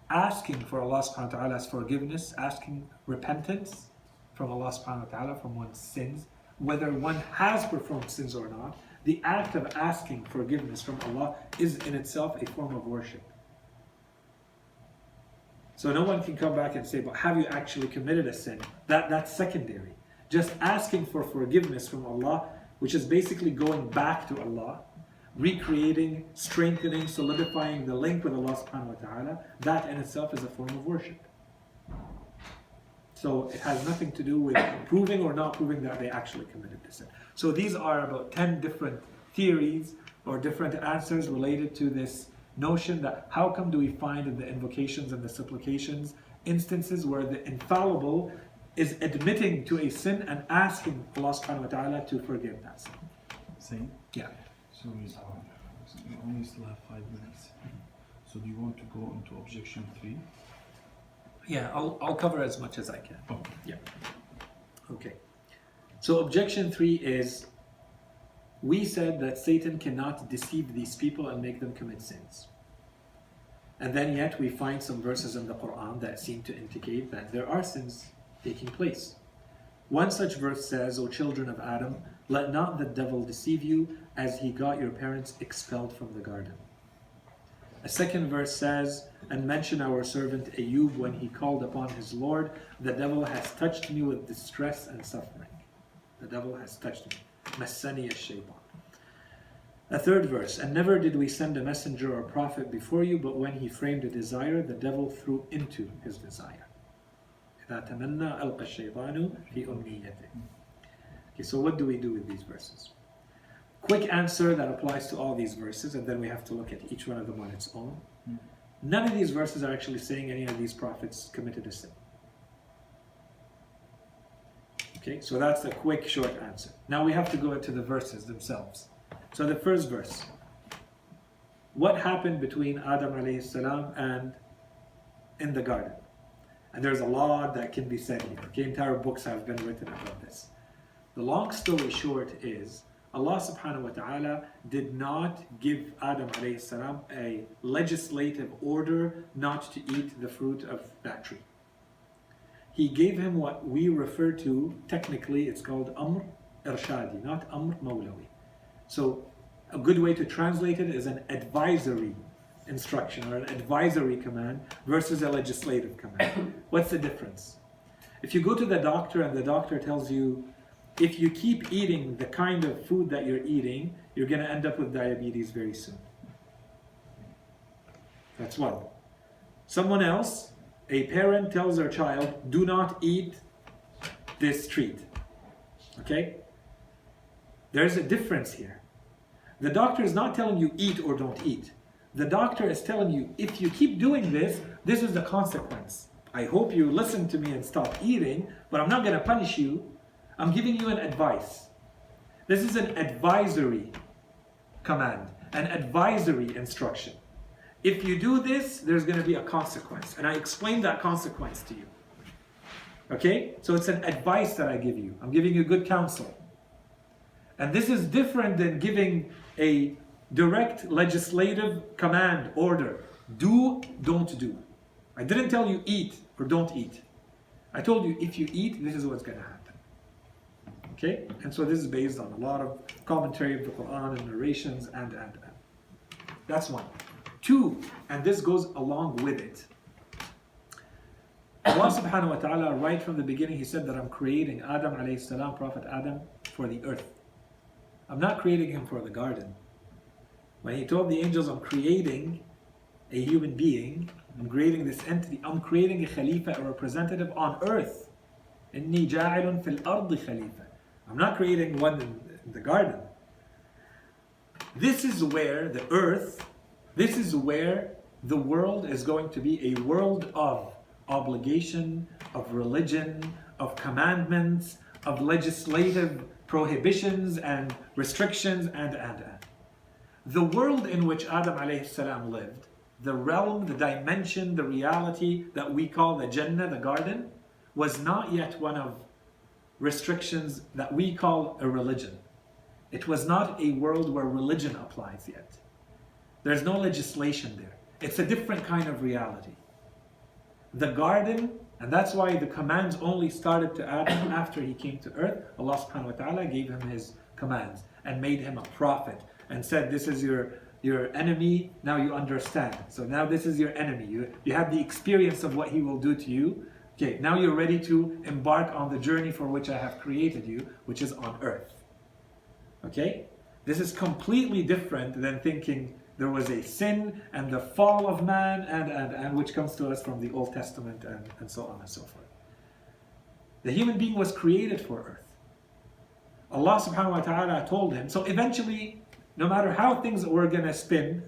asking for Allah subhanahu wa ta'ala's forgiveness, asking repentance from Allah subhanahu wa ta'ala from one's sins, whether one has performed sins or not. The act of asking forgiveness from Allah is in itself a form of worship. So no one can come back and say, but have you actually committed a sin? That's secondary. Just asking for forgiveness from Allah, which is basically going back to Allah, recreating, strengthening, solidifying the link with Allah subhanahu wa ta'ala, that in itself is a form of worship. So it has nothing to do with proving or not proving that they actually committed the sin. So these are about 10 different theories or different answers related to this notion that how come do we find in the invocations and the supplications instances where the infallible is admitting to a sin and asking Allah subhanahu wa ta'ala to forgive that sin. Sayid? Yeah. So we only still have 5 minutes. So do you want to go into objection 3? Yeah, I'll cover as much as I can. Okay. Yeah. Okay. So objection 3 is, we said that Satan cannot deceive these people and make them commit sins. And then yet we find some verses in the Quran that seem to indicate that there are sins taking place. One such verse says, O children of Adam, let not the devil deceive you as he got your parents expelled from the garden. A second verse says, and mention our servant Ayub when he called upon his Lord, the devil has touched me with distress and suffering. The devil has touched me. Massani ash-shaytan. A third verse, and never did we send a messenger or prophet before you, but when he framed a desire, the devil threw into his desire. إِذَا تَمَنَّى أَلْقَى الشَّيْطَانُ فِي أُمْنِيَّتِهِ. Okay, so what do we do with these verses? Quick answer that applies to all these verses, and then we have to look at each one of them on its own. None of these verses are actually saying any of these prophets committed a sin. Okay, so that's a quick, short answer. Now we have to go into the verses themselves. So the first verse. What happened between Adam alayhi salam and in the garden? And there's a lot that can be said here. Okay, entire books have been written about this. The long story short is, Allah subhanahu wa ta'ala did not give Adam alayhi salam a legislative order not to eat the fruit of that tree. He gave him what we refer to, technically it's called Amr Irshadi, not Amr Mawlawi. So a good way to translate it is an advisory instruction or an advisory command versus a legislative command. What's the difference? If you go to the doctor and the doctor tells you, if you keep eating the kind of food that you're eating, you're going to end up with diabetes very soon. That's one. Someone else, a parent tells their child, do not eat this treat. Okay? There's a difference here. The doctor is not telling you eat or don't eat. The doctor is telling you, if you keep doing this, this is the consequence. I hope you listen to me and stop eating, but I'm not going to punish you. I'm giving you an advice. This is an advisory command, an advisory instruction. If you do this, there's going to be a consequence. And I explained that consequence to you. Okay? So it's an advice that I give you. I'm giving you good counsel. And this is different than giving a direct legislative command, order. Do, don't do. I didn't tell you eat or don't eat. I told you if you eat, this is what's going to happen. Okay? And so this is based on a lot of commentary of the Quran and narrations and. That's one. Two, and this goes along with it. Allah subhanahu wa ta'ala, right from the beginning, He said that I'm creating Adam alayhi salam, Prophet Adam, for the earth. I'm not creating him for the garden. When He told the angels, I'm creating a human being, I'm creating this entity, I'm creating a khalifa, a representative on earth. إِنِّي جَاعِلٌ فِي الْأَرْضِ خَلِيفَةً. I'm not creating one in the garden. This is where the earth, this is where the world is going to be a world of obligation, of religion, of commandments, of legislative prohibitions and restrictions and. The world in which Adam alayhi salam lived, the realm, the dimension, the reality that we call the Jannah, the garden, was not yet one of restrictions that we call a religion. It was not a world where religion applies yet. There's no legislation there. It's a different kind of reality. The garden, and that's why the commands only started to Adam after he came to earth. Allah subhanahu wa ta'ala gave him his commands and made him a prophet and said, this is your enemy, now you understand. So now this is your enemy. You have the experience of what he will do to you. Okay, now you're ready to embark on the journey for which I have created you, which is on earth. Okay? This is completely different than thinking there was a sin and the fall of man and which comes to us from the Old Testament and so on and so forth. The human being was created for earth. Allah subhanahu wa ta'ala told him, so eventually, no matter how things were going to spin,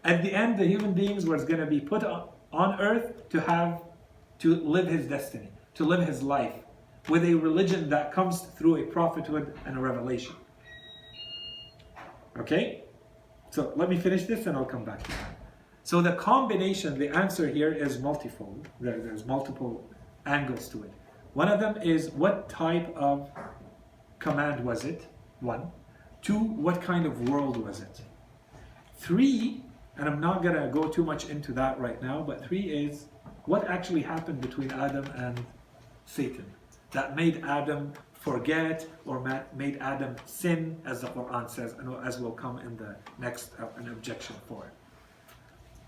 at the end the human beings was going to be put on earth to live his destiny, to live his life with a religion that comes through a prophethood and a revelation. Okay? So let me finish this and I'll come back to that. So the combination, the answer here is multifold. There's multiple angles to it. One of them is, what type of command was it? 1. 2, what kind of world was it? 3, and I'm not going to go too much into that right now, but 3 is, what actually happened between Adam and Satan that made Adam forget or made Adam sin, as the Quran says, and as will come in the next an objection for it.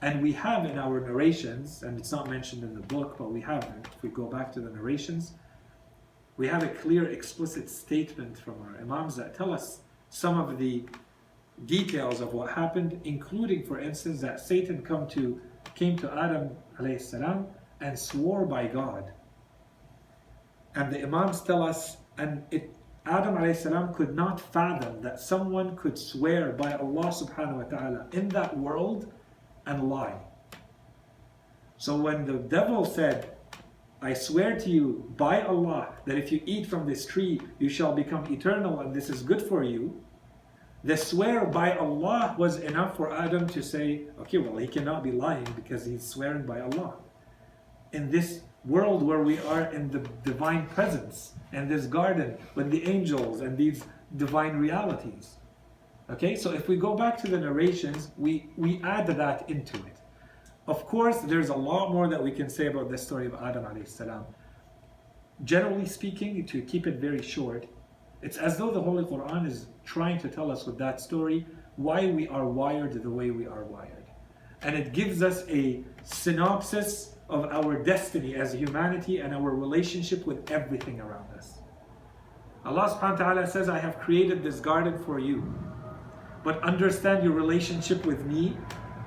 And we have in our narrations, and it's not mentioned in the book, but we have it. If we go back to the narrations, we have a clear, explicit statement from our Imams that tell us some of the details of what happened, including, for instance, that Satan came to Adam alayhi salam and swore by God. And the Imams tell us, Adam alayhi salam could not fathom that someone could swear by Allah subhanahu wa ta'ala in that world and lie. So when the devil said, I swear to you by Allah that if you eat from this tree you shall become eternal and this is good for you, the swear by Allah was enough for Adam to say, okay, well, he cannot be lying because he's swearing by Allah. In this world where we are in the divine presence, and this garden with the angels and these divine realities. Okay, so if we go back to the narrations, we add that into it. Of course, there's a lot more that we can say about the story of Adam alayhi salam. Generally speaking, to keep it very short, it's as though the Holy Quran is trying to tell us with that story why we are wired the way we are wired. And it gives us a synopsis of our destiny as humanity and our relationship with everything around us. Allah subhanahu wa ta'ala says, I have created this garden for you. But understand your relationship with me,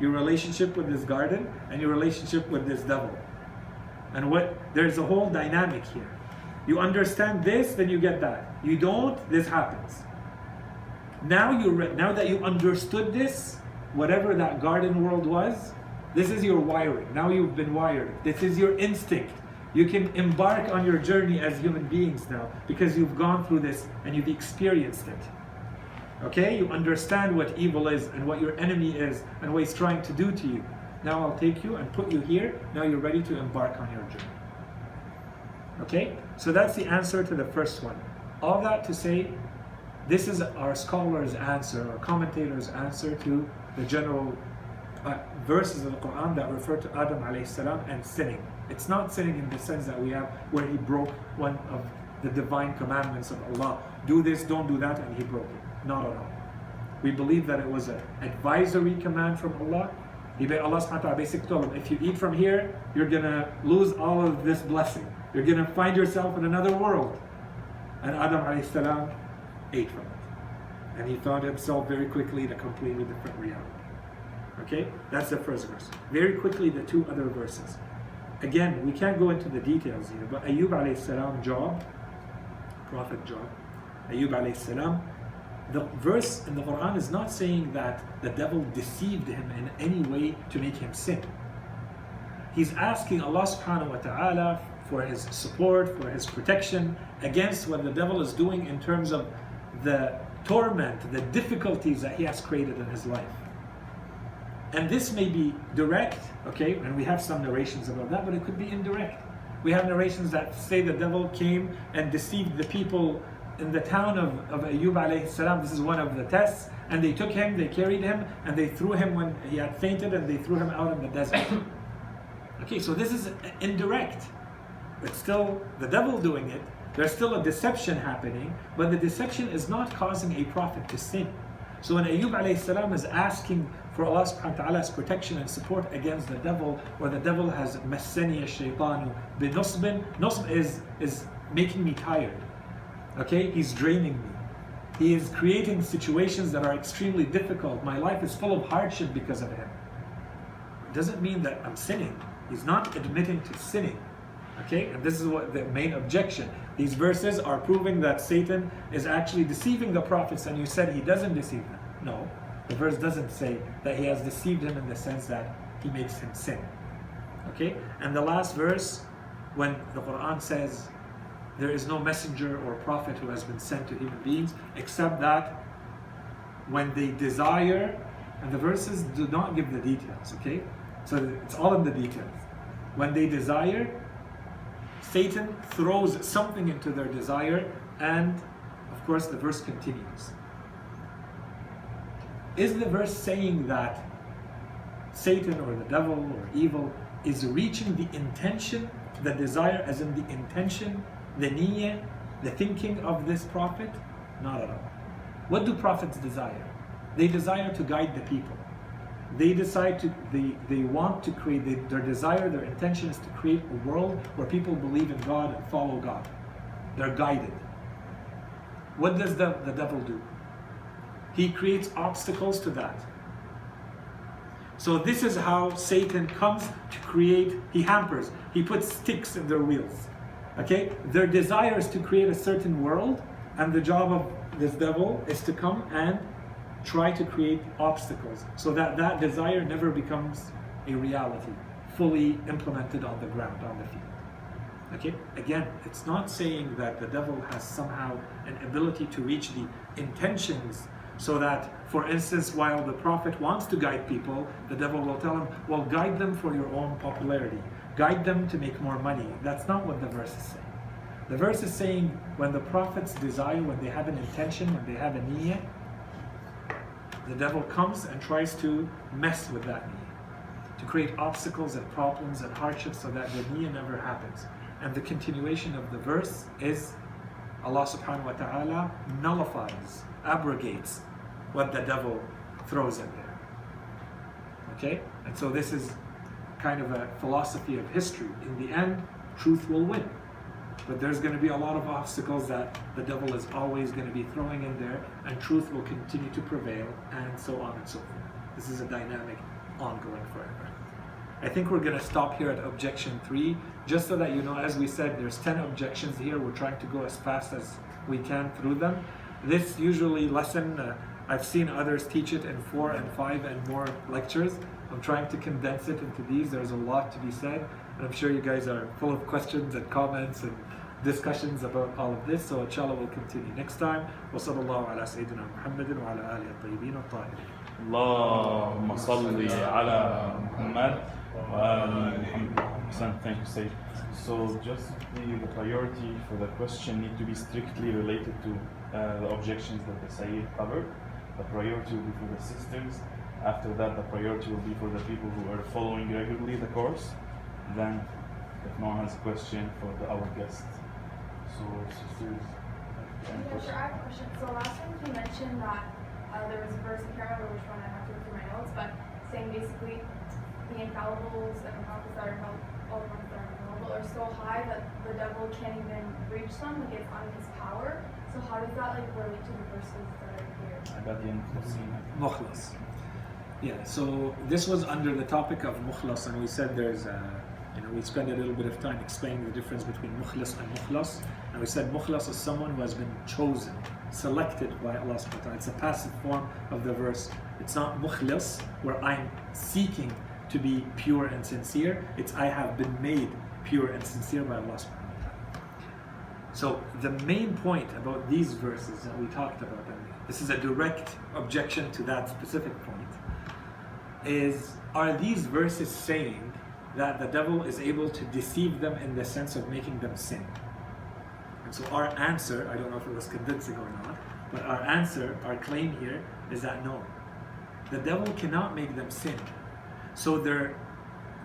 your relationship with this garden, and your relationship with this devil. And there's a whole dynamic here. You understand this, then you get that. You don't, this happens. Now that you understood this, whatever that garden world was, this is your wiring. Now you've been wired. This is your instinct. You can embark on your journey as human beings now because you've gone through this and you've experienced it. Okay? You understand what evil is and what your enemy is and what he's trying to do to you. Now I'll take you and put you here. Now you're ready to embark on your journey. Okay? So that's the answer to the first one. All that to say, this is our scholars' answer, our commentators' answer to the general verses of the Quran that refer to Adam alayhi salam and sinning. It's not sinning in the sense that we have where he broke one of the divine commandments of Allah. Do this, don't do that, and he broke it. Not at all. We believe that it was an advisory command from Allah. Allah subhanahu wa ta'ala basically told him, if you eat from here, you're going to lose all of this blessing. You're going to find yourself in another world. And Adam alayhi salam ate from it. And he found himself very quickly in a completely different reality. Okay, that's the first verse. Very quickly, the two other verses. Again, we can't go into the details here, but Ayyub alayhi salam job, prophet job, Ayyub alayhi salam, the verse in the Quran is not saying that the devil deceived him in any way to make him sin. He's asking Allah subhanahu wa ta'ala for his support, for his protection against what the devil is doing in terms of the torment, the difficulties that he has created in his life. And this may be direct, okay, and we have some narrations about that, but it could be indirect. We have narrations that say the devil came and deceived the people in the town of Ayyub alayhi salam, this is one of the tests, and they took him, they carried him, and they threw him when he had fainted, and they threw him out in the desert. Okay, so this is indirect. It's still the devil doing it. There's still a deception happening, but the deception is not causing a prophet to sin. So when Ayyub alayhi salam is asking for Allah subhanahu wa ta'ala's protection and support against the devil, or the devil has massani ash-shaytanu binusbin, nusb is making me tired. Okay, he's draining me. He is creating situations that are extremely difficult. My life is full of hardship because of him. It doesn't mean that I'm sinning. He's not admitting to sinning. Okay, and this is what the main objection. These verses are proving that Satan is actually deceiving the prophets, and you said he doesn't deceive them. No, the verse doesn't say that he has deceived him in the sense that he makes him sin. Okay, and the last verse, when the Quran says there is no messenger or prophet who has been sent to human beings except that when they desire, and the verses do not give the details, okay? So it's all in the details. When they desire, Satan throws something into their desire, and of course the verse continues. Is the verse saying that Satan or the devil or evil is reaching the intention, the desire as in the intention, the niyyah, the thinking of this prophet? Not at all. What do prophets desire? They desire to guide the people. They want to create, their desire, their intention is to create a world where people believe in God and follow God. They're guided. What does the devil do? He creates obstacles to that. So this is how Satan comes to create, he hampers, he puts sticks in their wheels. Okay? Their desire is to create a certain world, and the job of this devil is to come and try to create obstacles so that that desire never becomes a reality, fully implemented on the ground, on the field. Okay? Again, it's not saying that the devil has somehow an ability to reach the intentions, so that, for instance, while the prophet wants to guide people, the devil will tell him, well, guide them for your own popularity. Guide them to make more money. That's not what the verse is saying. The verse is saying when the prophets desire, when they have an intention, when they have a niyyah, the devil comes and tries to mess with that niyyah, to create obstacles and problems and hardships so that the niyyah never happens. And the continuation of the verse is Allah subhanahu wa ta'ala nullifies, abrogates what the devil throws in there. Okay? And so this is kind of a philosophy of history. In the end, truth will win. But there's going to be a lot of obstacles that the devil is always going to be throwing in there, and truth will continue to prevail, and so on and so forth. This is a dynamic, ongoing forever. I think we're going to stop here at objection 3, just so that you know, as we said, there's 10 objections here. We're trying to go as fast as we can through them. This usually lesson, I've seen others teach it in 4 and 5 and more lectures. I'm trying to condense it into these. There's a lot to be said, and I'm sure you guys are full of questions and comments and discussions about all of this. So inshallah we'll continue next time. Wa sallallahu ala sayyidina Muhammadin wa ala alihi at-tayyibin at-tahirin. Allahumma salli ala Muhammad wa ala Muhammad. Thank you, Sayid. So just the priority for the question need to be strictly related to the objections that the Sayid covered. The priority will be for the sisters. After that, the priority will be for the people who are following regularly the course. Then, if no one has a question, for our guest. So, sisters, any Yeah, questions? sure, I have a question. So last time you mentioned that there was a verse, I can't remember which one, I have to look through my notes, but saying basically the infallibles and the prophets that are all the prophets that are infallible are so high that the devil can't even reach them, like it's out of his power. So how does that like relate to the verses that are here? Mukhlas. Yeah, so this was under the topic of mukhlas, and we said there's we spend a little bit of time explaining the difference between mukhlas and mukhlas, and we said mukhlas is someone who has been chosen, selected by Allah subhanahu wa ta'ala. It's a passive form of the verse. It's not mukhlas, where I'm seeking to be pure and sincere. It's I have been made pure and sincere by Allah subhanahu wa ta'ala. So the main point about these verses that we talked about, and this is a direct objection to that specific point, is are these verses saying that the devil is able to deceive them in the sense of making them sin? And so our answer, I don't know if it was convincing or not, but our answer, our claim here is that no, the devil cannot make them sin. So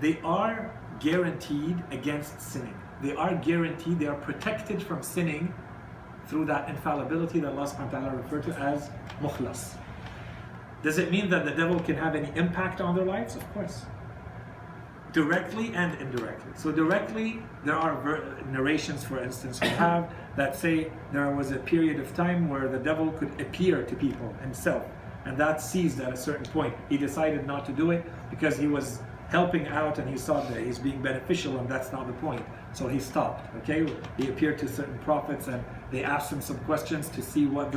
they are guaranteed against sinning. They are guaranteed, they are protected from sinning through that infallibility that Allah subhanahu wa ta'ala referred to as mukhlas. Does it mean that the devil can have any impact on their lives? Of course. Directly and indirectly. So directly, there are narrations, for instance, we have that say there was a period of time where the devil could appear to people himself, and that ceased at a certain point. He decided not to do it because he was helping out and he saw that he's being beneficial, and that's not the point. So he stopped. Okay, he appeared to certain prophets and they asked him some questions to see what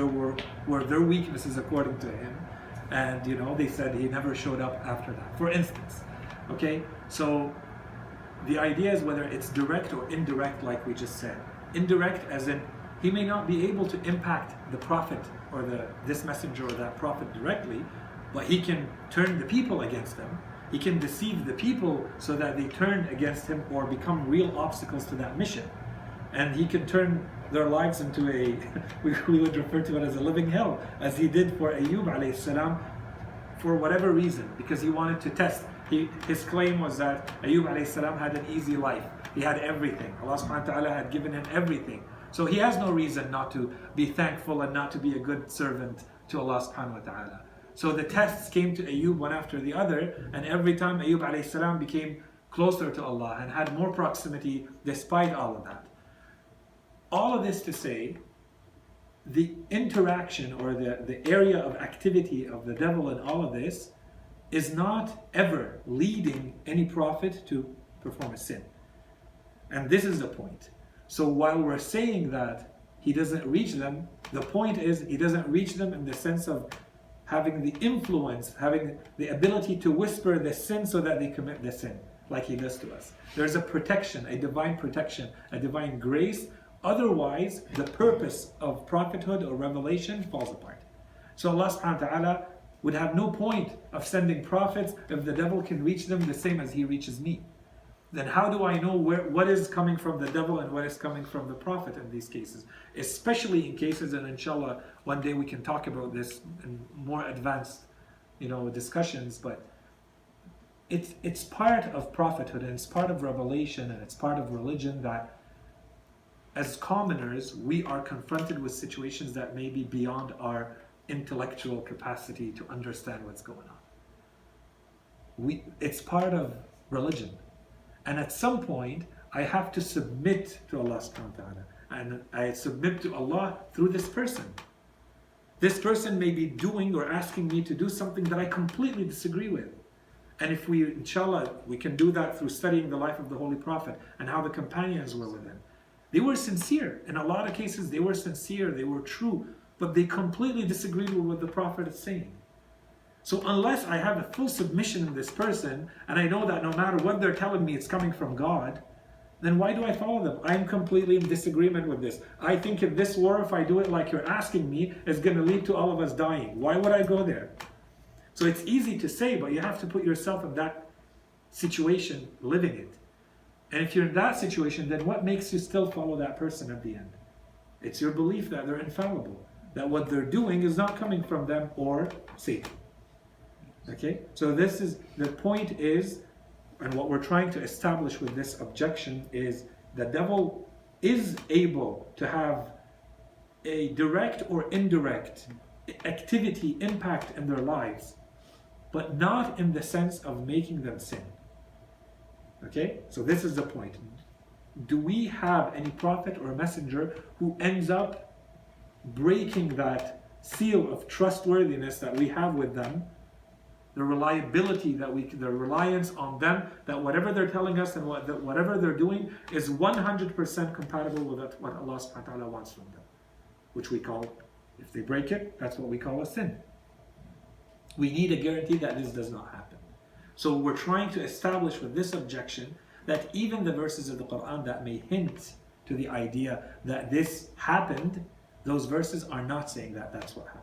were their weaknesses according to him, and they said he never showed up after that, for instance. Okay, so the idea is whether it's direct or indirect, like we just said. Indirect as in he may not be able to impact the prophet or this messenger or that prophet directly, but he can turn the people against them. He can deceive the people so that they turn against him or become real obstacles to that mission. And he can turn their lives into we would refer to it as a living hell, as he did for Ayyub alayhi salam, for whatever reason, because he wanted to test. His claim was that Ayyub alayhi salam had an easy life. He had everything. Allah subhanahu wa ta'ala had given him everything. So he has no reason not to be thankful and not to be a good servant to Allah subhanahu wa ta'ala. So the tests came to Ayyub one after the other, and every time Ayyub alayhi salam became closer to Allah and had more proximity despite all of that. All of this to say, the interaction or the area of activity of the devil in all of this is not ever leading any prophet to perform a sin. And this is the point. So while we're saying that he doesn't reach them, the point is he doesn't reach them in the sense of having the influence, having the ability to whisper the sin so that they commit the sin, like he does to us. There's a protection, a divine grace. Otherwise, the purpose of prophethood or revelation falls apart. So Allah subhanahu wa ta'ala would have no point of sending prophets if the devil can reach them the same as he reaches me. Then how do I know what is coming from the devil and what is coming from the prophet in these cases? Especially in cases, and inshallah one day we can talk about this in more advanced discussions, but it's part of prophethood and it's part of revelation and it's part of religion that as commoners we are confronted with situations that may be beyond our intellectual capacity to understand what's going on. It's part of religion. And at some point, I have to submit to Allah subhanahu wa ta'ala. And I submit to Allah through this person. This person may be doing or asking me to do something that I completely disagree with. And if we, inshallah, we can do that through studying the life of the Holy Prophet and how the companions were with him. They were sincere. In a lot of cases, they were sincere, they were true, but they completely disagreed with what the Prophet is saying. So unless I have a full submission in this person, and I know that no matter what they're telling me, it's coming from God, then why do I follow them? I'm completely in disagreement with this. I think in this war, if I do it like you're asking me, it's going to lead to all of us dying. Why would I go there? So it's easy to say, but you have to put yourself in that situation, living it. And if you're in that situation, then what makes you still follow that person at the end? It's your belief that they're infallible, that what they're doing is not coming from them or Satan. Okay, so this is the point is, and what we're trying to establish with this objection is the devil is able to have a direct or indirect activity impact in their lives, but not in the sense of making them sin. Okay, so this is the point. Do we have any prophet or messenger who ends up breaking that seal of trustworthiness that we have with them? The reliability the reliance on them, that whatever they're telling us and whatever they're doing is 100% compatible with what Allah subhanahu wa ta'ala wants from them. Which we call, if they break it, that's what we call a sin. We need a guarantee that this does not happen. So we're trying to establish with this objection that even the verses of the Quran that may hint to the idea that this happened, those verses are not saying that that's what happened.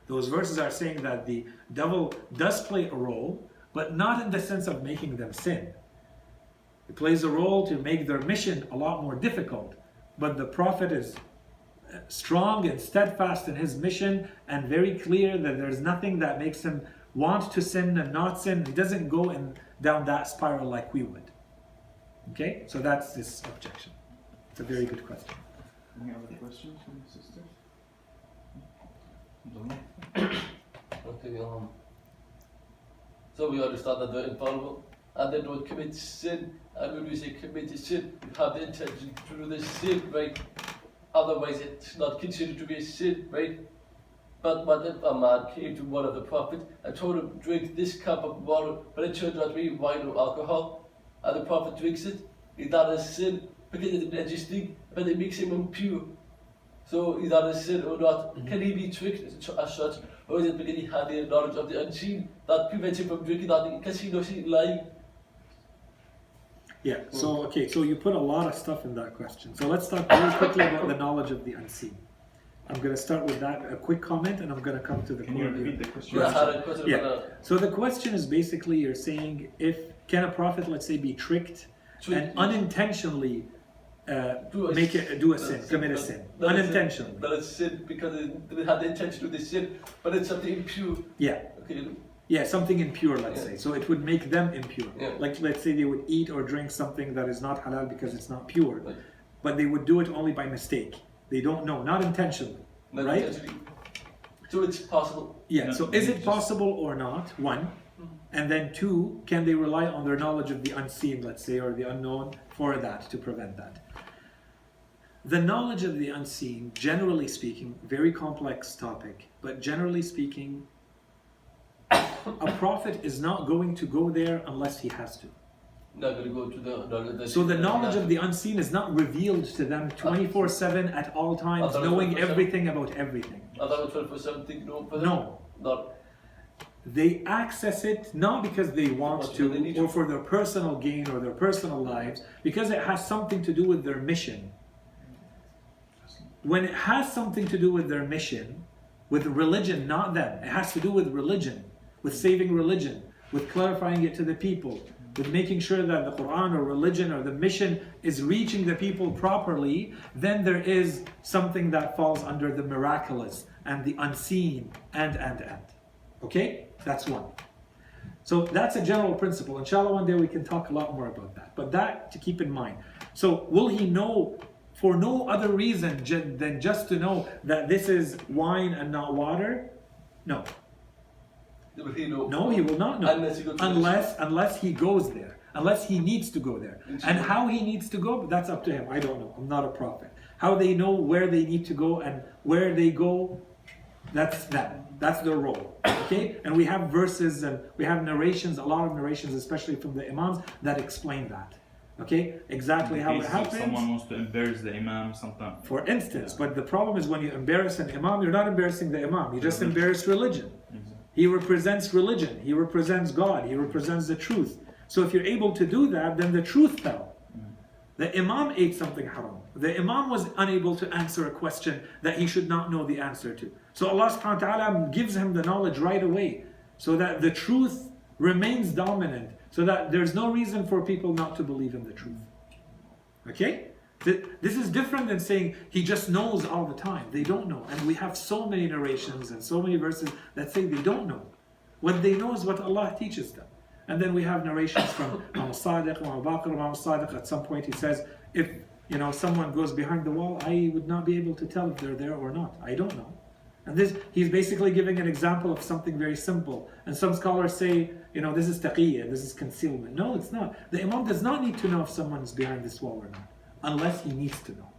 Those verses are saying that the devil does play a role, but not in the sense of making them sin. It plays a role to make their mission a lot more difficult, but the Prophet is strong and steadfast in his mission and very clear that there's nothing that makes him want to sin and not sin. He doesn't go down that spiral like we would. Okay, so that's this objection. It's a very good question. Any other questions from the sisters? Okay, so we understand that they're infallible and they don't commit sin, and when we say commit a sin, you have the intention to do the sin, right? Otherwise it's not considered to be a sin, right? But what if a man came to one of the prophets and told him, drink this cup of water, but it turned out to be wine or alcohol, and the prophet drinks it? Is that a sin? Because it's an interesting, but it makes him impure. So is that a sin or not? Can he be tricked as such? Or is it because he had the knowledge of the unseen that prevents him from drinking that because he knows he's lying? Yeah, so you put a lot of stuff in that question. So let's talk very quickly about the knowledge of the unseen. I'm going to start with that, a quick comment, and I'm going to come to the Can you repeat the question? Yeah, I had a question Yeah. about So the question is basically you're saying can a prophet, let's say, be tricked and unintentionally do a sin, commit a sin, unintentionally? That is sin because they had the intention to do the sin, but it's something impure. Yeah. Okay. Yeah, something impure, let's Yeah. say. So it would make them impure. Yeah. Like, let's say they would eat or drink something that is not halal because it's not pure, Right. but they would do it only by mistake. They don't know, not intentionally, Not right? intentionally. So it's possible. Yeah, No, so they is it just- possible or not, one? And then two, can they rely on their knowledge of the unseen, let's say, or the unknown for that, to prevent that? The knowledge of the unseen, generally speaking, very complex topic, but generally speaking, a prophet is not going to go there unless he has to. Not going to go to the So the knowledge of the unseen is not revealed to them 24/7 at all times, knowing 24/7. everything about everything. I thought it was something no for them. No. Not They access it not because they want Well, to they need or to. for their personal gain or their personal lives, because it has something to do with their mission. When it has something to do with their mission, with religion, not them, it has to do with religion, with saving religion, with clarifying it to the people, with making sure that the Quran or religion or the mission is reaching the people properly, then there is something that falls under the miraculous and the unseen and. Okay? That's one. So that's a general principle. Inshallah, one day we can talk a lot more about that. But that to keep in mind. So will he know for no other reason than just to know that this is wine and not water? No. will he know. No, he will not know. Unless he goes to Unless he goes there. Unless he needs to go there. And how he needs to go, that's up to him. I don't know. I'm not a prophet. How they know where they need to go and where they go, that's them. That's their role. Okay? And we have verses and we have narrations, a lot of narrations, especially from the Imams, that explain that. Okay? Exactly how it If happens. someone wants to embarrass the Imam, sometimes. For instance, but the problem is when you embarrass an Imam, you're not embarrassing the Imam, you just embarrass religion. He represents religion, he represents God, he represents the truth. So if you're able to do that, then the truth fell. The Imam ate something haram. The Imam was unable to answer a question that he should not know the answer to. So Allah subhanahu wa ta'ala gives him the knowledge right away, so that the truth remains dominant, so that there's no reason for people not to believe in the truth. Okay? This is different than saying he just knows all the time. They don't know. And we have so many narrations and so many verses that say they don't know. What they know is what Allah teaches them. And then we have narrations from Imam Sadiq, Imam Baqir, Imam Sadiq. At some point he says, if someone goes behind the wall, I would not be able to tell if they're there or not. I don't know. And he's basically giving an example of something very simple. And some scholars say, this is taqiyya, this is concealment. No, it's not. The Imam does not need to know if someone is behind this wall or not, unless he needs to know,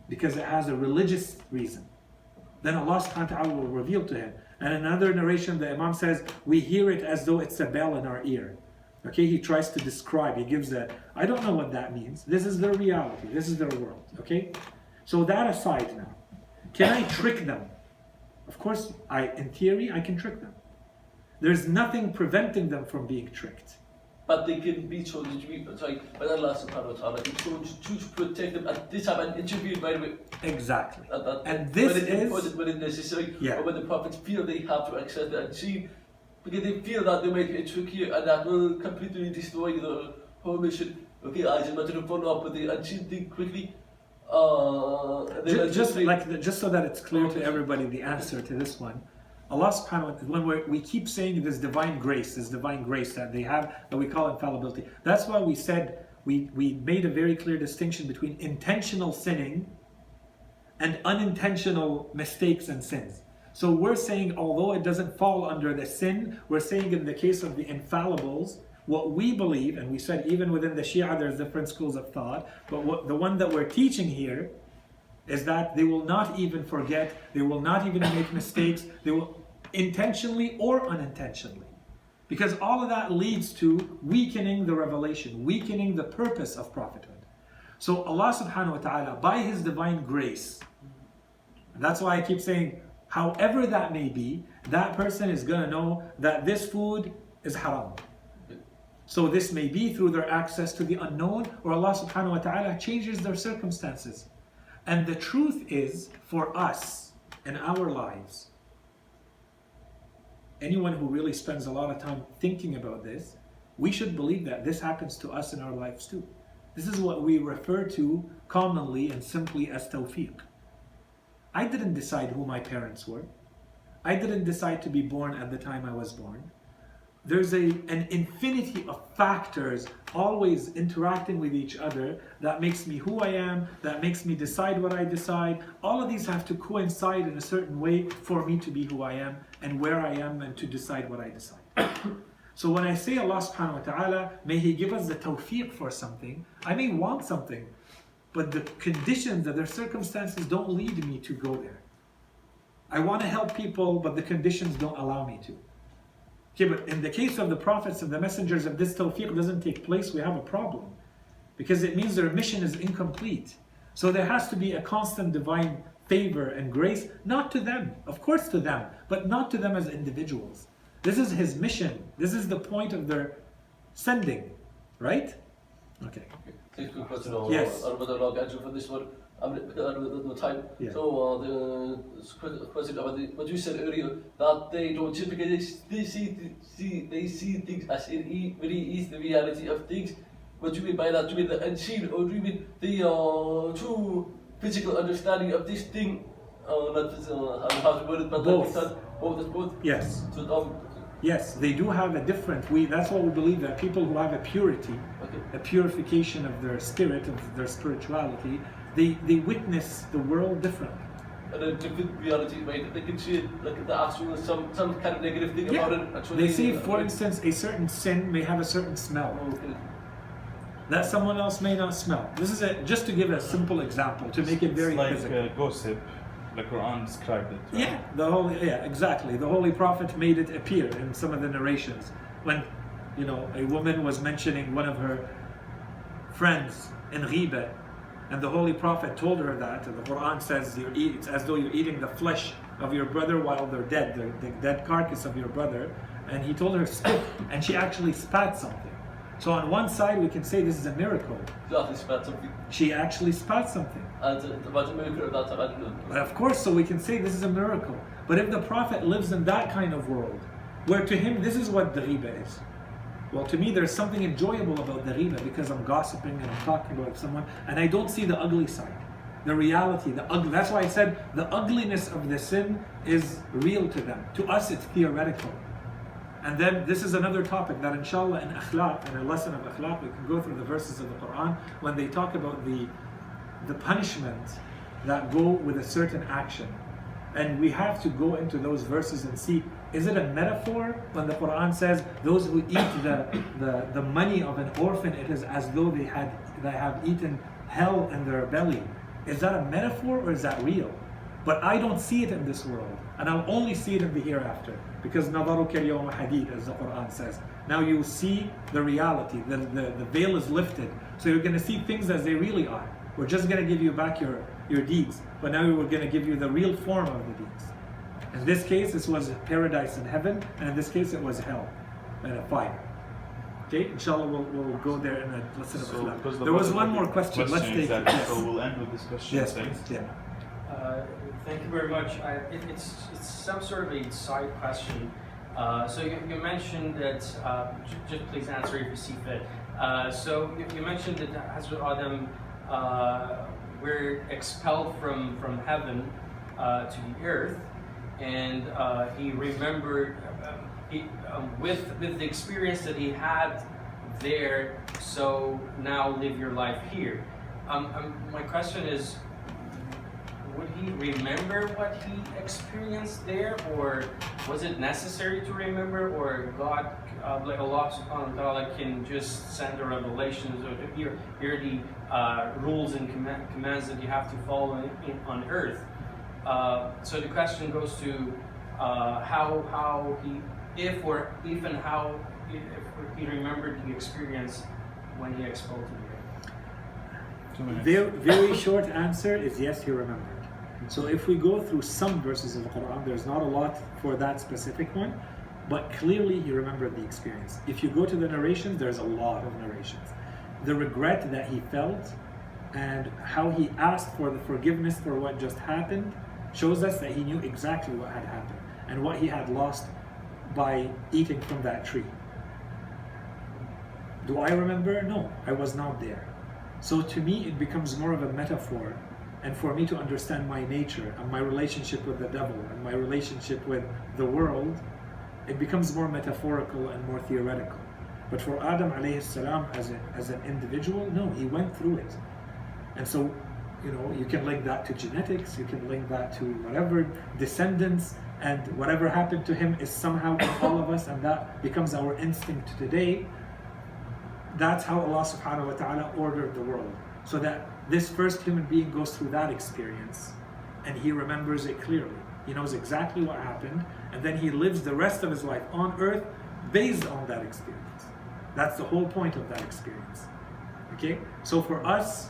because it has a religious reason. Then Allah subhanahu wa ta'ala will reveal to him. And in another narration, the Imam says, we hear it as though it's a bell in our ear. Okay, he tries to describe, he gives I don't know what that means. This is their reality, this is their world. Okay? So that aside now, can I trick them? Of course, in theory, I can trick them. There's nothing preventing them from being tricked. But they can be chosen to be, by Allah subhanahu wa ta'ala, He chose to protect them at this time and intervene right away. Exactly. And when this it's is... important, when it's necessary, Yeah. or when the prophets feel they have to access the unseen, because they feel that they might be a trick here and that will completely destroy the whole mission. Okay, I just wanted to follow up with the unseen thing quickly. Just so that it's clear to everybody the answer to this one, Allah subhanahu wa ta'ala, when we keep saying this divine grace that they have, that we call infallibility, that's why we said, we made a very clear distinction between intentional sinning and unintentional mistakes and sins. So we're saying, although it doesn't fall under the sin, we're saying in the case of the infallibles, what we believe, and we said even within the Shia there's different schools of thought, but the one that we're teaching here is that they will not even forget, they will not even make mistakes, they will intentionally or unintentionally. Because all of that leads to weakening the revelation, weakening the purpose of prophethood. So Allah subhanahu wa ta'ala, by His divine grace, and that's why I keep saying, however that may be, that person is going to know that this food is haram. So this may be through their access to the unknown, or Allah subhanahu wa ta'ala changes their circumstances. And the truth is, for us, in our lives, anyone who really spends a lot of time thinking about this, we should believe that this happens to us in our lives too. This is what we refer to commonly and simply as tawfiq. I didn't decide who my parents were. I didn't decide to be born at the time I was born. There's an infinity of factors always interacting with each other that makes me who I am, that makes me decide what I decide. All of these have to coincide in a certain way for me to be who I am and where I am and to decide what I decide. So when I say Allah subhanahu wa ta'ala, may He give us the tawfiq for something, I may want something, but the conditions and their circumstances don't lead me to go there. I want to help people, but the conditions don't allow me to. Okay, but in the case of the prophets and the messengers, if this tawfiq doesn't take place, we have a problem. Because it means their mission is incomplete. So there has to be a constant divine favor and grace, not to them, of course to them, but not to them as individuals. This is His mission. This is the point of their sending, right? Okay. Thank you, question. Yes. Answer for this one. No time. Yeah. So the question about what you said earlier, that they don't typically they see things as it really is the reality of things. What do you mean by that? Do you mean the unseen, or do you mean the true physical understanding of this thing? Not how to word it, but both. Yes. So Yes, they do have a different. That's what we believe, that people who have a purity, a purification of their spirit, of their spirituality, they witness the world differently. And a different reality, right? They can see it like the actual some kind of negative thing about it. Actually, They see, for instance, a certain sin may have a certain smell that someone else may not smell. This is just to give a simple example to make it very physical. Like gossip. The Quran described it. Right? Yeah, exactly. The Holy Prophet made it appear in some of the narrations when, a woman was mentioning one of her friends in ghibah, and the Holy Prophet told her that, and the Quran says it's as though you're eating the flesh of your brother while they're dead, the dead carcass of your brother, and he told her spit, and she actually spat something. So on one side we can say this is a miracle. She actually spat something. And about a miracle of that time, I don't know. Of course, so we can say this is a miracle. But if the Prophet lives in that kind of world, where to him this is what the ghibah is, well, to me there's something enjoyable about the ghibah because I'm gossiping and I'm talking about someone and I don't see the ugly side, the reality, the ugly. That's why I said the ugliness of the sin is real to them. To us it's theoretical. And then this is another topic that inshallah in akhlaq, in a lesson of akhlaq, we can go through the verses of the Quran when they talk about the punishment that go with a certain action. And we have to go into those verses and see, is it a metaphor when the Quran says those who eat the money of an orphan, it is as though they have eaten hell in their belly. Is that a metaphor or is that real? But I don't see it in this world, and I'll only see it in the hereafter, because نَظَرُكَ الْيَوْمَ حَدِيدٌ, as the Quran says. Now you see the reality, the veil is lifted, so you're going to see things as they really are. We're just going to give you back your deeds, but now we're going to give you the real form of the deeds. In this case, this was paradise and heaven, and in this case, it was hell and a fire. Okay, inshallah, we'll go there in a lesson of Islam. There was one more question. Let's take it. Yes. So we'll end with this question. Yes, please. Yeah. Thank you very much. It's some sort of a side question. So you mentioned that, just please answer if you see fit. So you mentioned that Hazrat Adam were expelled from heaven to the earth, and he remembered with the experience that he had there, so now live your life here. My question is, would he remember what he experienced there, or was it necessary to remember, or God, like Allah subhanahu wa ta'ala, can just send the revelations, or here are the rules and commands that you have to follow on earth? So the question goes to how he, if he remembered the experience when he expelled to the earth. Very short answer is yes, he remembered. So if we go through some verses of the Quran, there's not a lot for that specific one, but clearly he remembered the experience. If you go to the narrations, there's a lot of narrations. The regret that he felt and how he asked for the forgiveness for what just happened shows us that he knew exactly what had happened and what he had lost by eating from that tree. Do I remember? No, I was not there. So to me, it becomes more of a metaphor, and for me to understand my nature and my relationship with the devil and my relationship with the world, it becomes more metaphorical and more theoretical. But for Adam alayhi salam as an individual, no, he went through it. And so, you can link that to genetics, you can link that to whatever, descendants, and whatever happened to him is somehow in all of us, and that becomes our instinct today. That's how Allah subhanahu wa ta'ala ordered the world. So that this first human being goes through that experience and he remembers it clearly. He knows exactly what happened, and then he lives the rest of his life on earth based on that experience. That's the whole point of that experience. Okay? So for us,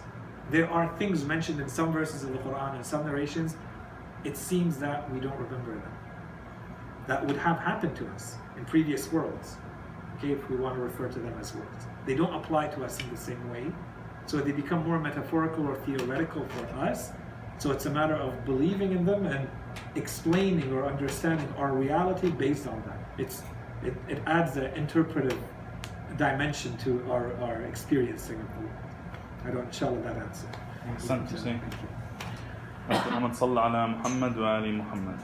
there are things mentioned in some verses of the Quran and some narrations, it seems that we don't remember them. That would have happened to us in previous worlds. Okay, if we want to refer to them as worlds. They don't apply to us in the same way. So they become more metaphorical or theoretical for us. So it's a matter of believing in them and explaining or understanding our reality based on that. It adds an interpretive dimension to our experiencing of the world. I don't, inshallah, that answer. أحسنت حسين. اللهم صل على محمد وآل محمد.